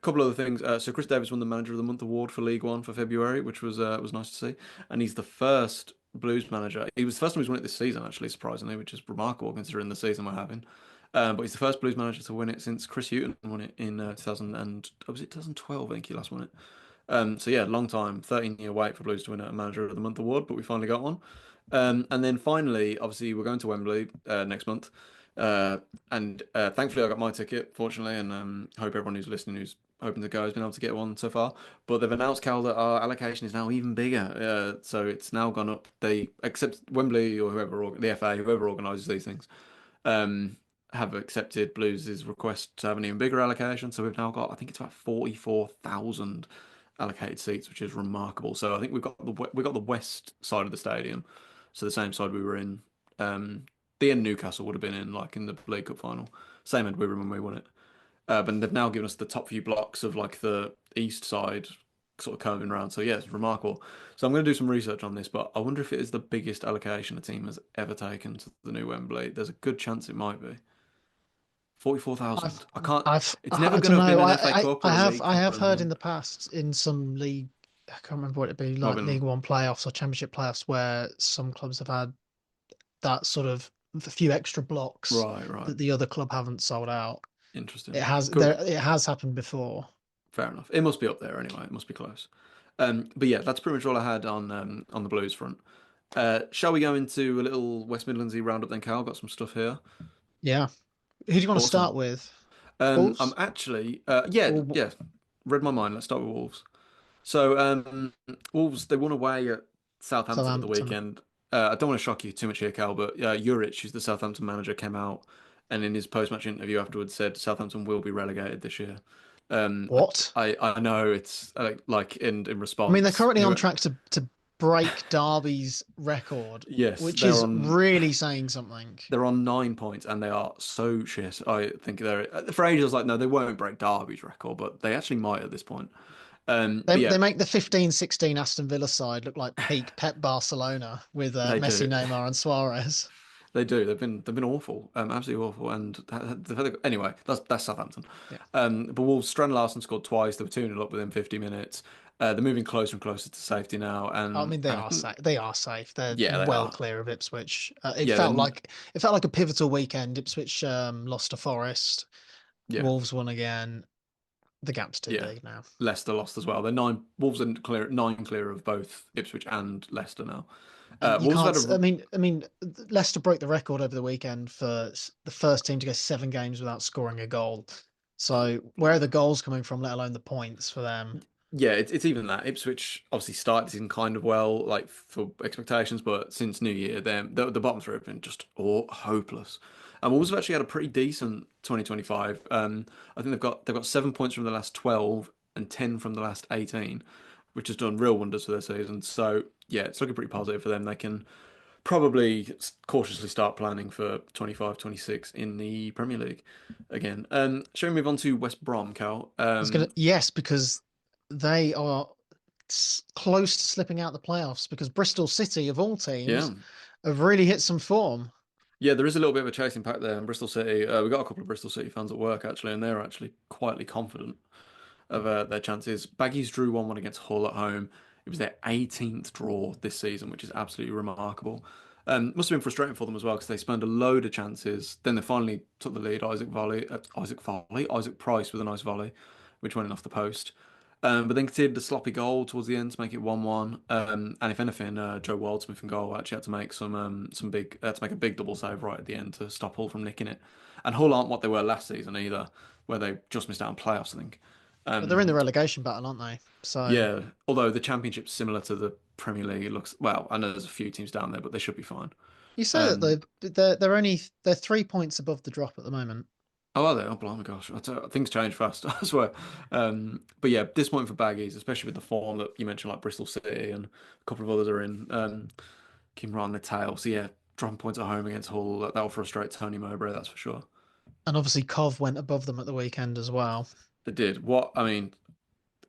[SPEAKER 1] couple other things. So Chris Davis won the Manager of the Month award for League One for February, which was nice to see, and he's the first Blues manager. He was the first time he's won it this season, actually, surprisingly, which is remarkable considering the season we're having. But he's the first Blues manager to win it since Chris Hughton won it in 2000 and was it 2012? I think he last won it. So yeah, long time, 13-year wait for Blues to win a Manager of the Month award, but we finally got one. And then finally, obviously, we're going to Wembley next month. And thankfully, I got my ticket, fortunately, and hope everyone who's listening who's hoping to go has been able to get one so far. But they've announced, Cal, that our allocation is now even bigger. So it's now gone up. They accept Wembley or whoever, or the FA, whoever organises these things, um, have accepted Blues' request to have an even bigger allocation. So we've now got, I think it's about 44,000 allocated seats, which is remarkable. So I think we got the west side of the stadium, so the same side we were in. The end Newcastle would have been in, like in the League Cup final, same end we were when we won it. But they've now given us the top few blocks of like the east side, sort of curving round. So yeah, it's remarkable. So I'm going to do some research on this, but I wonder if it is the biggest allocation a team has ever taken to the new Wembley. There's a good chance it might be.
[SPEAKER 2] I've
[SPEAKER 1] 44,000. I can't. It's never
[SPEAKER 2] I
[SPEAKER 1] going to
[SPEAKER 2] don't
[SPEAKER 1] have
[SPEAKER 2] know.
[SPEAKER 1] been an FA Cup or a League
[SPEAKER 2] I
[SPEAKER 1] Cup
[SPEAKER 2] have
[SPEAKER 1] or
[SPEAKER 2] heard in
[SPEAKER 1] anything.
[SPEAKER 2] the past in some league, I can't remember what it'd be,
[SPEAKER 1] Might have
[SPEAKER 2] like
[SPEAKER 1] been
[SPEAKER 2] League One playoffs or Championship playoffs, where some clubs have had that sort of a few extra blocks
[SPEAKER 1] right, right.
[SPEAKER 2] that the other club haven't sold out.
[SPEAKER 1] Interesting.
[SPEAKER 2] It has happened before.
[SPEAKER 1] Fair enough. It must be up there anyway. It must be close. But yeah, that's pretty much all I had on the Blues front. Shall we go into a little West Midlandsy roundup then, Cal? Got some stuff here.
[SPEAKER 2] Yeah. Who do you want to start
[SPEAKER 1] Awesome.
[SPEAKER 2] with?
[SPEAKER 1] I'm
[SPEAKER 2] Wolves
[SPEAKER 1] actually
[SPEAKER 2] or
[SPEAKER 1] yeah. Read my mind. Let's start with Wolves. So Wolves they won away at Southampton at the
[SPEAKER 2] Southampton?
[SPEAKER 1] weekend. I don't want to shock you too much here, Cal, but Juric, who's the Southampton manager, came out and in his post-match interview afterwards said Southampton will be relegated this year. Um,
[SPEAKER 2] What?
[SPEAKER 1] I know it's like in
[SPEAKER 2] I mean, they're
[SPEAKER 1] response,
[SPEAKER 2] currently on
[SPEAKER 1] who
[SPEAKER 2] track to break Derby's record,
[SPEAKER 1] yes,
[SPEAKER 2] which is really saying something.
[SPEAKER 1] they're on 9 points and they are so shit. I think they're for ages I was like no, they won't break Derby's record, but they actually might at this point. But yeah,
[SPEAKER 2] They make the 15-16 Aston Villa side look like peak Pep Barcelona with
[SPEAKER 1] they
[SPEAKER 2] Messi,
[SPEAKER 1] do.
[SPEAKER 2] Neymar, and Suarez.
[SPEAKER 1] They do. They've been awful, absolutely awful. And anyway, that's Southampton.
[SPEAKER 2] Yeah.
[SPEAKER 1] But Wolves, Strand Larsen scored twice. They were 2-0 up within 50 minutes. They're moving closer and closer to safety now,
[SPEAKER 2] I
[SPEAKER 1] and
[SPEAKER 2] mean,
[SPEAKER 1] and I think
[SPEAKER 2] They are safe. They're
[SPEAKER 1] yeah, they
[SPEAKER 2] well
[SPEAKER 1] are.
[SPEAKER 2] clear of Ipswich.
[SPEAKER 1] Yeah, then
[SPEAKER 2] It felt like a pivotal weekend. Ipswich lost to Forest.
[SPEAKER 1] yeah,
[SPEAKER 2] Wolves won again. The gap's too
[SPEAKER 1] yeah.
[SPEAKER 2] big now.
[SPEAKER 1] Leicester lost as well. They're nine. Wolves are clear, nine clear of both Ipswich and Leicester now.
[SPEAKER 2] And you
[SPEAKER 1] Wolves have
[SPEAKER 2] can't.
[SPEAKER 1] had a
[SPEAKER 2] I mean, Leicester broke the record over the weekend for the first team to go 7 games without scoring a goal. So where are the goals coming from, let alone the points for them?
[SPEAKER 1] yeah, it's even that Ipswich obviously started the season kind of well, like for expectations, but since New Year, the bottom three have been just hopeless. And Wolves have actually had a pretty decent 2025. I think they've got 7 points from the last 12 and 10 from the last 18, which has done real wonders for their season. So yeah, it's looking pretty positive for them. They can probably cautiously start planning for 25-26 in the Premier League again. Shall we move on to West Brom, Cal?
[SPEAKER 2] Yes, because they are close to slipping out the playoffs because Bristol City, of all
[SPEAKER 1] Yeah.
[SPEAKER 2] teams, have really hit some form.
[SPEAKER 1] Yeah, there is a little bit of a chasing pack there in Bristol City. We got a couple of Bristol City fans at work actually, and they're actually quietly confident of their chances. Baggies drew 1-1 against Hull at home. It was their 18th draw this season, which is absolutely remarkable. Must have been frustrating for them as well because they spent a load of chances. Then they finally took the lead. Isaac Price with a nice volley, which went in off the post. But then conceded a sloppy goal towards the end to make it 1-1. And if anything, Joe Wildsmith in goal actually had to make some big to make a big double save right at the end to stop Hull from nicking it. And Hull aren't what they were last season either, where they just missed out on playoffs, I think.
[SPEAKER 2] But they're in the
[SPEAKER 1] Um,
[SPEAKER 2] relegation battle, aren't they? So
[SPEAKER 1] yeah, although the Championship's similar to the Premier League, it looks well. I know there's a few teams down there, but they should be fine.
[SPEAKER 2] you say that
[SPEAKER 1] Um,
[SPEAKER 2] they're 3 points above the drop at the moment.
[SPEAKER 1] oh, are they? Oh, blimey, gosh, things change fast. I swear. But yeah, disappointing for Baggies, especially with the form that you mentioned, like Bristol City and a couple of others are in. Keep right on the tail. So yeah, dropping points at home against Hull, that'll frustrate Tony Mowbray, that's for sure.
[SPEAKER 2] And obviously Cov went above them at the weekend as well.
[SPEAKER 1] They did. What I mean,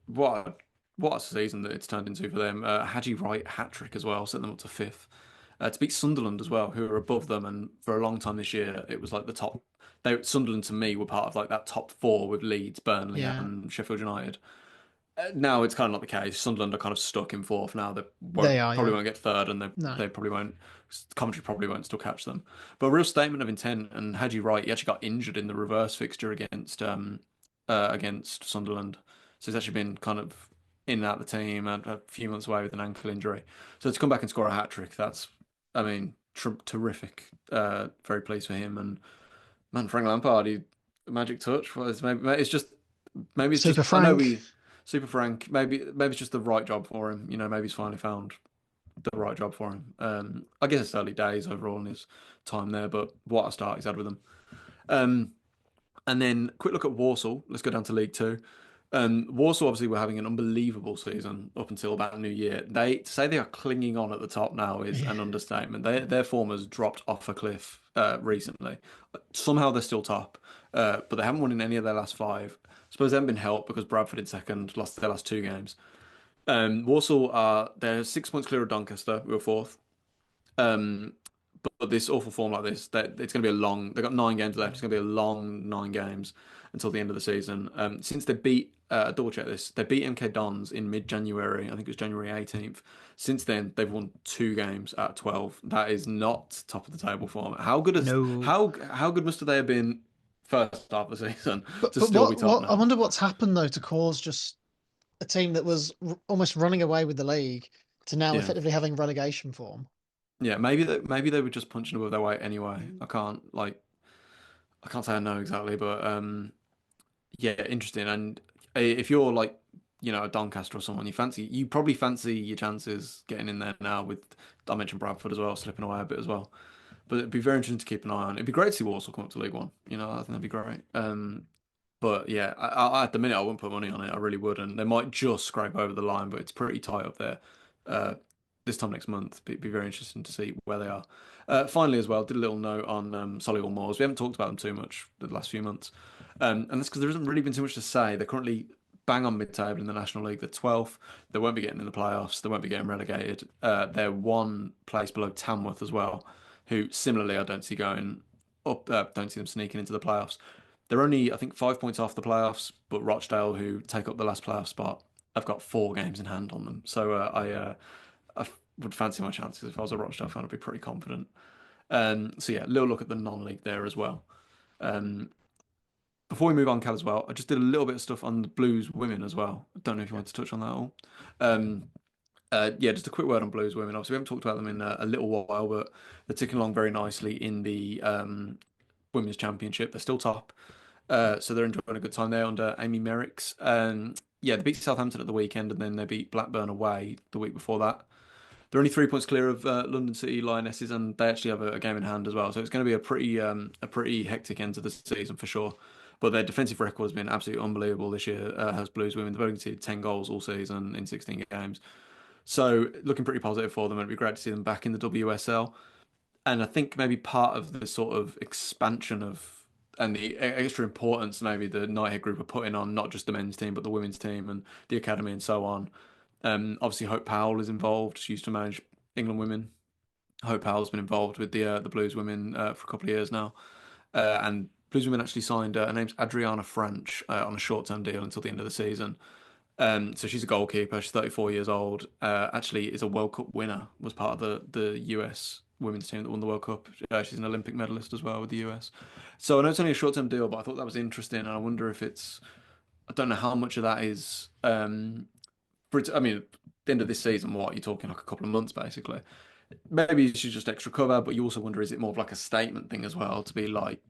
[SPEAKER 1] what? what a season that it's turned into for them. Haji Wright hat trick as well, set them up to fifth. To beat Sunderland as well, who are above them, and for a long time this year, it was like the top. Sunderland to me were part of like that top four with Leeds, Burnley,
[SPEAKER 2] Yeah,
[SPEAKER 1] and Sheffield United. Now it's kind of not the case. Sunderland are kind of stuck in fourth now. They
[SPEAKER 2] they
[SPEAKER 1] won't
[SPEAKER 2] are.
[SPEAKER 1] probably
[SPEAKER 2] Yeah,
[SPEAKER 1] won't get third, and
[SPEAKER 2] no,
[SPEAKER 1] they probably won't. Coventry probably won't still catch them. But a real statement of intent. And Haji Wright, he actually got injured in the reverse fixture against Sunderland, so he's actually been kind of in and out of the team and a few months away with an ankle injury. So to come back and score a hat trick, that's, I mean, terrific. Very pleased for him. And man, Frank Lampard, he magic touch. Well, maybe it's
[SPEAKER 2] Super
[SPEAKER 1] just I know
[SPEAKER 2] Frank.
[SPEAKER 1] we Super Frank. Maybe it's just the right job for him. Maybe he's finally found the right job for him. I guess it's early days overall in his time there, but what a start he's had with them. Um, and then quick look at Walsall. Let's go down to League Two. Warsaw obviously were having an unbelievable season up until about New Year. They to say they are clinging on at the top now is
[SPEAKER 2] Yeah.
[SPEAKER 1] an understatement. Their form has dropped off a cliff recently. Somehow they're still top, but they haven't won in any of their last five. I suppose they haven't been helped because Bradford in second, lost their last two games. Warsaw are they're 6 points clear of Doncaster, who are fourth. Um, but this awful form like this, that it's going to be a long. They've got 9 games left. It's going to be a long 9 games until the end of the season. Since they beat, double check this, they beat MK Dons in mid-January. I think it was January 18th. Since then, they've won 2 games out of 12. That is not top of the table form.
[SPEAKER 2] No.
[SPEAKER 1] How good must they have been first half of the season
[SPEAKER 2] But
[SPEAKER 1] to still be top
[SPEAKER 2] what I
[SPEAKER 1] now?
[SPEAKER 2] wonder what's happened though to cause just a team that was almost running away with the league to now
[SPEAKER 1] Yeah,
[SPEAKER 2] effectively having relegation form.
[SPEAKER 1] yeah. Maybe they were just punching above their weight anyway. I can't say I know exactly, but yeah, interesting. And if you're like, a Doncaster or someone, you probably fancy your chances getting in there now with, I mentioned Bradford as well, slipping away a bit as well. But it'd be very interesting to keep an eye on. It'd be great to see Walsall come up to League One. I think that'd be great. But yeah, at the minute I wouldn't put money on it. I really wouldn't. They might just scrape over the line, but it's pretty tight up there. Uh, this time next month, it'd be very interesting to see where they are. Finally, as well, did a little note on Solihull Moors. We haven't talked about them too much the last few months, and that's because there hasn't really been too much to say. They're currently bang on mid-table in the National League. They're 12th. They won't be getting in the playoffs. They won't be getting relegated. They're one place below Tamworth as well, who similarly I don't see going up. Don't see them sneaking into the playoffs. They're only, I think, 5 points off the playoffs, but Rochdale, who take up the last playoff spot, have got 4 games in hand on them. So I would fancy my chances if I was a Rochdale fan. I'd be pretty confident. So yeah, little look at the non-league there as well. Um, Before we move on, Cal, as well, I just did a little bit of stuff on the Blues women as well. I don't know if you want to touch on that at all. Um, yeah, just a quick word on Blues women. Obviously, we haven't talked about them in a little while, but they're ticking along very nicely in the Women's Championship. They're still top. So they're enjoying a good time there under Amy Merricks. Yeah, they beat Southampton at the weekend, and then they beat Blackburn away the week before that. They're only 3 points clear of London City Lionesses, and they actually have a game in hand as well. So it's going to be a pretty hectic end to the season for sure. But their defensive record has been absolutely unbelievable this year. Has Blues women. They've only conceded 10 goals all season in 16 games. So looking pretty positive for them. It'd be great to see them back in the WSL. And I think maybe part of the sort of expansion of and the extra importance maybe the Nighthead group are putting on not just the men's team but the women's team and the academy and so on. Obviously Hope Powell is involved. She used to manage England women. Hope Powell's been involved with the Blues women for a couple of years now. And Blues women actually signed her name's Adriana Franch on a short-term deal until the end of the season. So she's a goalkeeper. She's 34 years old. Actually, is a World Cup winner. Was part of the US women's team that won the World Cup. She's an Olympic medalist as well with the US. So I know it's only a short-term deal, but I thought that was interesting, and I wonder if it's. I don't know how much of that is. I mean, at the end of this season, what you're talking like a couple of months basically. Maybe she's just extra cover, but you also wonder is it more of like a statement thing as well to be like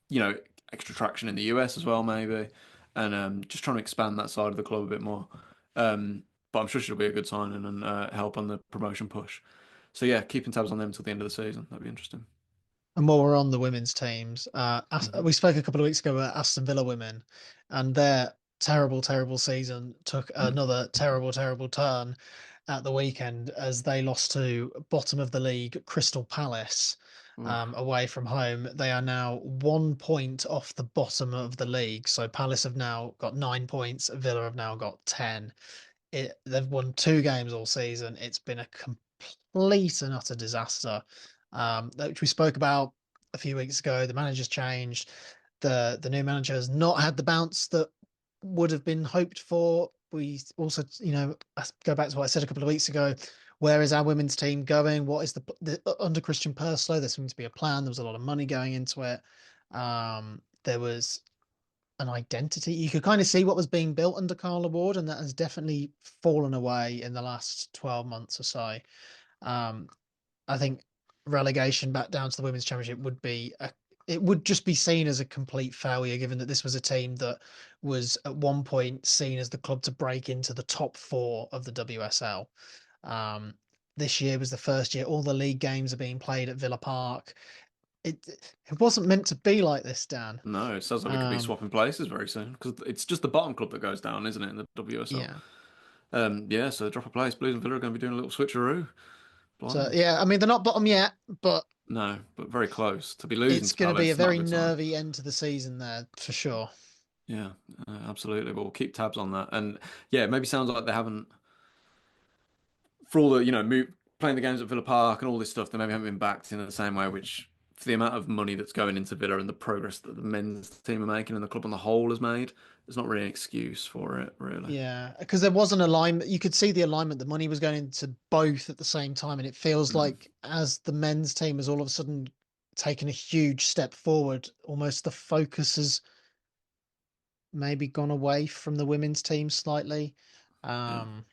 [SPEAKER 1] you know, extra traction in the US as well, maybe, and just trying to expand that side of the club a bit more. But I'm sure she'll be a good signing and help on the promotion push. So yeah, keeping tabs on them until the end of the season. That'd be interesting.
[SPEAKER 2] And while we're on the women's teams,
[SPEAKER 1] Hmm.
[SPEAKER 2] we spoke a couple of weeks ago about Aston Villa women, and their terrible, terrible season took
[SPEAKER 1] Mm.
[SPEAKER 2] another terrible, terrible turn at the weekend as they lost to bottom of the league Crystal Palace
[SPEAKER 1] Oof.
[SPEAKER 2] away from home. They are now 1 point off the bottom of the league. So Palace have now got 9 points, Villa have now got 10. they've won 2 games all season. It's been a complete and utter disaster, which we spoke about a few weeks ago. The manager's changed. The new manager has not had the bounce that would have been hoped for. We also, I go back to what I said a couple of weeks ago. Where is our women's team going? What is under Christian Purslow? There seemed to be a plan. There was a lot of money going into it. There was an identity. You could kind of see what was being built under Carla Ward, and that has definitely fallen away in the last 12 months or so. I think relegation back down to the Women's Championship it would just be seen as a complete failure, given that this was a team that was at one point seen as the club to break into the top 4 of the WSL. This year was the first year all the league games are being played at Villa Park. It wasn't meant to be like this, Dan.
[SPEAKER 1] No, it sounds like we could be swapping places very soon because it's just the bottom club that goes down, isn't it, in the WSL?
[SPEAKER 2] Yeah.
[SPEAKER 1] Yeah, so drop a place. Blues and Villa are going to be doing a little switcheroo.
[SPEAKER 2] So
[SPEAKER 1] Blimey.
[SPEAKER 2] yeah, I mean they're not bottom yet, but
[SPEAKER 1] No, but very close. To be losing
[SPEAKER 2] it's
[SPEAKER 1] to
[SPEAKER 2] going to be a
[SPEAKER 1] Palace, not a
[SPEAKER 2] very
[SPEAKER 1] good sign.
[SPEAKER 2] nervy end to the season there for sure.
[SPEAKER 1] Yeah, absolutely. But we'll keep tabs on that. And yeah, it maybe sounds like they haven't, for all the, playing the games at Villa Park and all this stuff, they maybe haven't been backed in the same way, which for the amount of money that's going into Villa and the progress that the men's team are making and the club on the whole has made, there's not really an excuse for it, really.
[SPEAKER 2] Yeah, because there was an alignment. You could see the alignment. The money was going into both at the same time, and it feels
[SPEAKER 1] Mm,
[SPEAKER 2] like as the men's team has all of a sudden taken a huge step forward, almost the focus has maybe gone away from the women's team slightly.
[SPEAKER 1] yeah,
[SPEAKER 2] Um,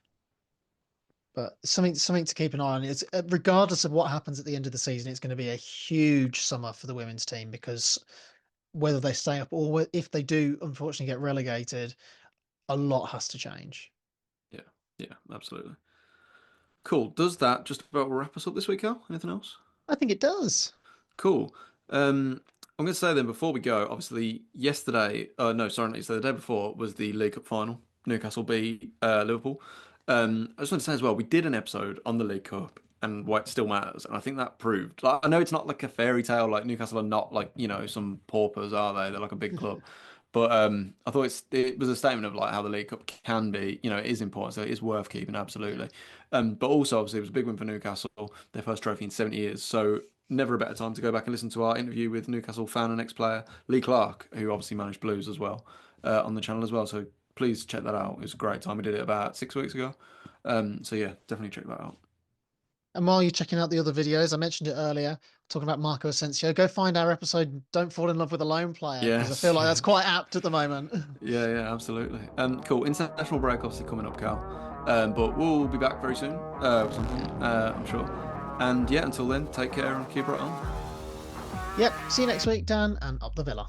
[SPEAKER 2] but something to keep an eye on. It's regardless of what happens at the end of the season, it's going to be a huge summer for the women's team because whether they stay up or if they do unfortunately get relegated, a lot has to change.
[SPEAKER 1] yeah, yeah, absolutely. Cool. Does that just about wrap us up this week, Al? Anything else?
[SPEAKER 2] I think it does.
[SPEAKER 1] Cool. I'm going to say then before we go, obviously yesterday, no, sorry, not yesterday, the day before was the League Cup final. Newcastle beat Liverpool. I just want to say as well, we did an episode on the League Cup and why it still matters, and I think that proved. Like, I know it's not like a fairy tale. Like Newcastle are not like some paupers, are they? They're like a big club. But I thought it was a statement of like how the League Cup can be. It is important, so it is worth keeping absolutely. But also obviously it was a big win for Newcastle, their first trophy in 70 years. So never a better time to go back and listen to our interview with Newcastle fan and ex-player Lee Clark, who obviously managed Blues as well, on the channel as well. So please check that out. It was a great time. We did it about 6 weeks ago. So yeah, definitely check that out.
[SPEAKER 2] And while you're checking out the other videos, I mentioned it earlier, talking about Marco Asensio, go find our episode, Don't Fall in Love with a Lone Player, because I feel
[SPEAKER 1] Yes,
[SPEAKER 2] like that's quite
[SPEAKER 1] yes.
[SPEAKER 2] apt at the moment.
[SPEAKER 1] Yeah, yeah, absolutely. Cool. International break obviously coming up, Cal. But we'll be back very soon with something, I'm sure. And yeah, until then, take care and keep right on.
[SPEAKER 2] Yep, see you next week, Dan, and up the Villa.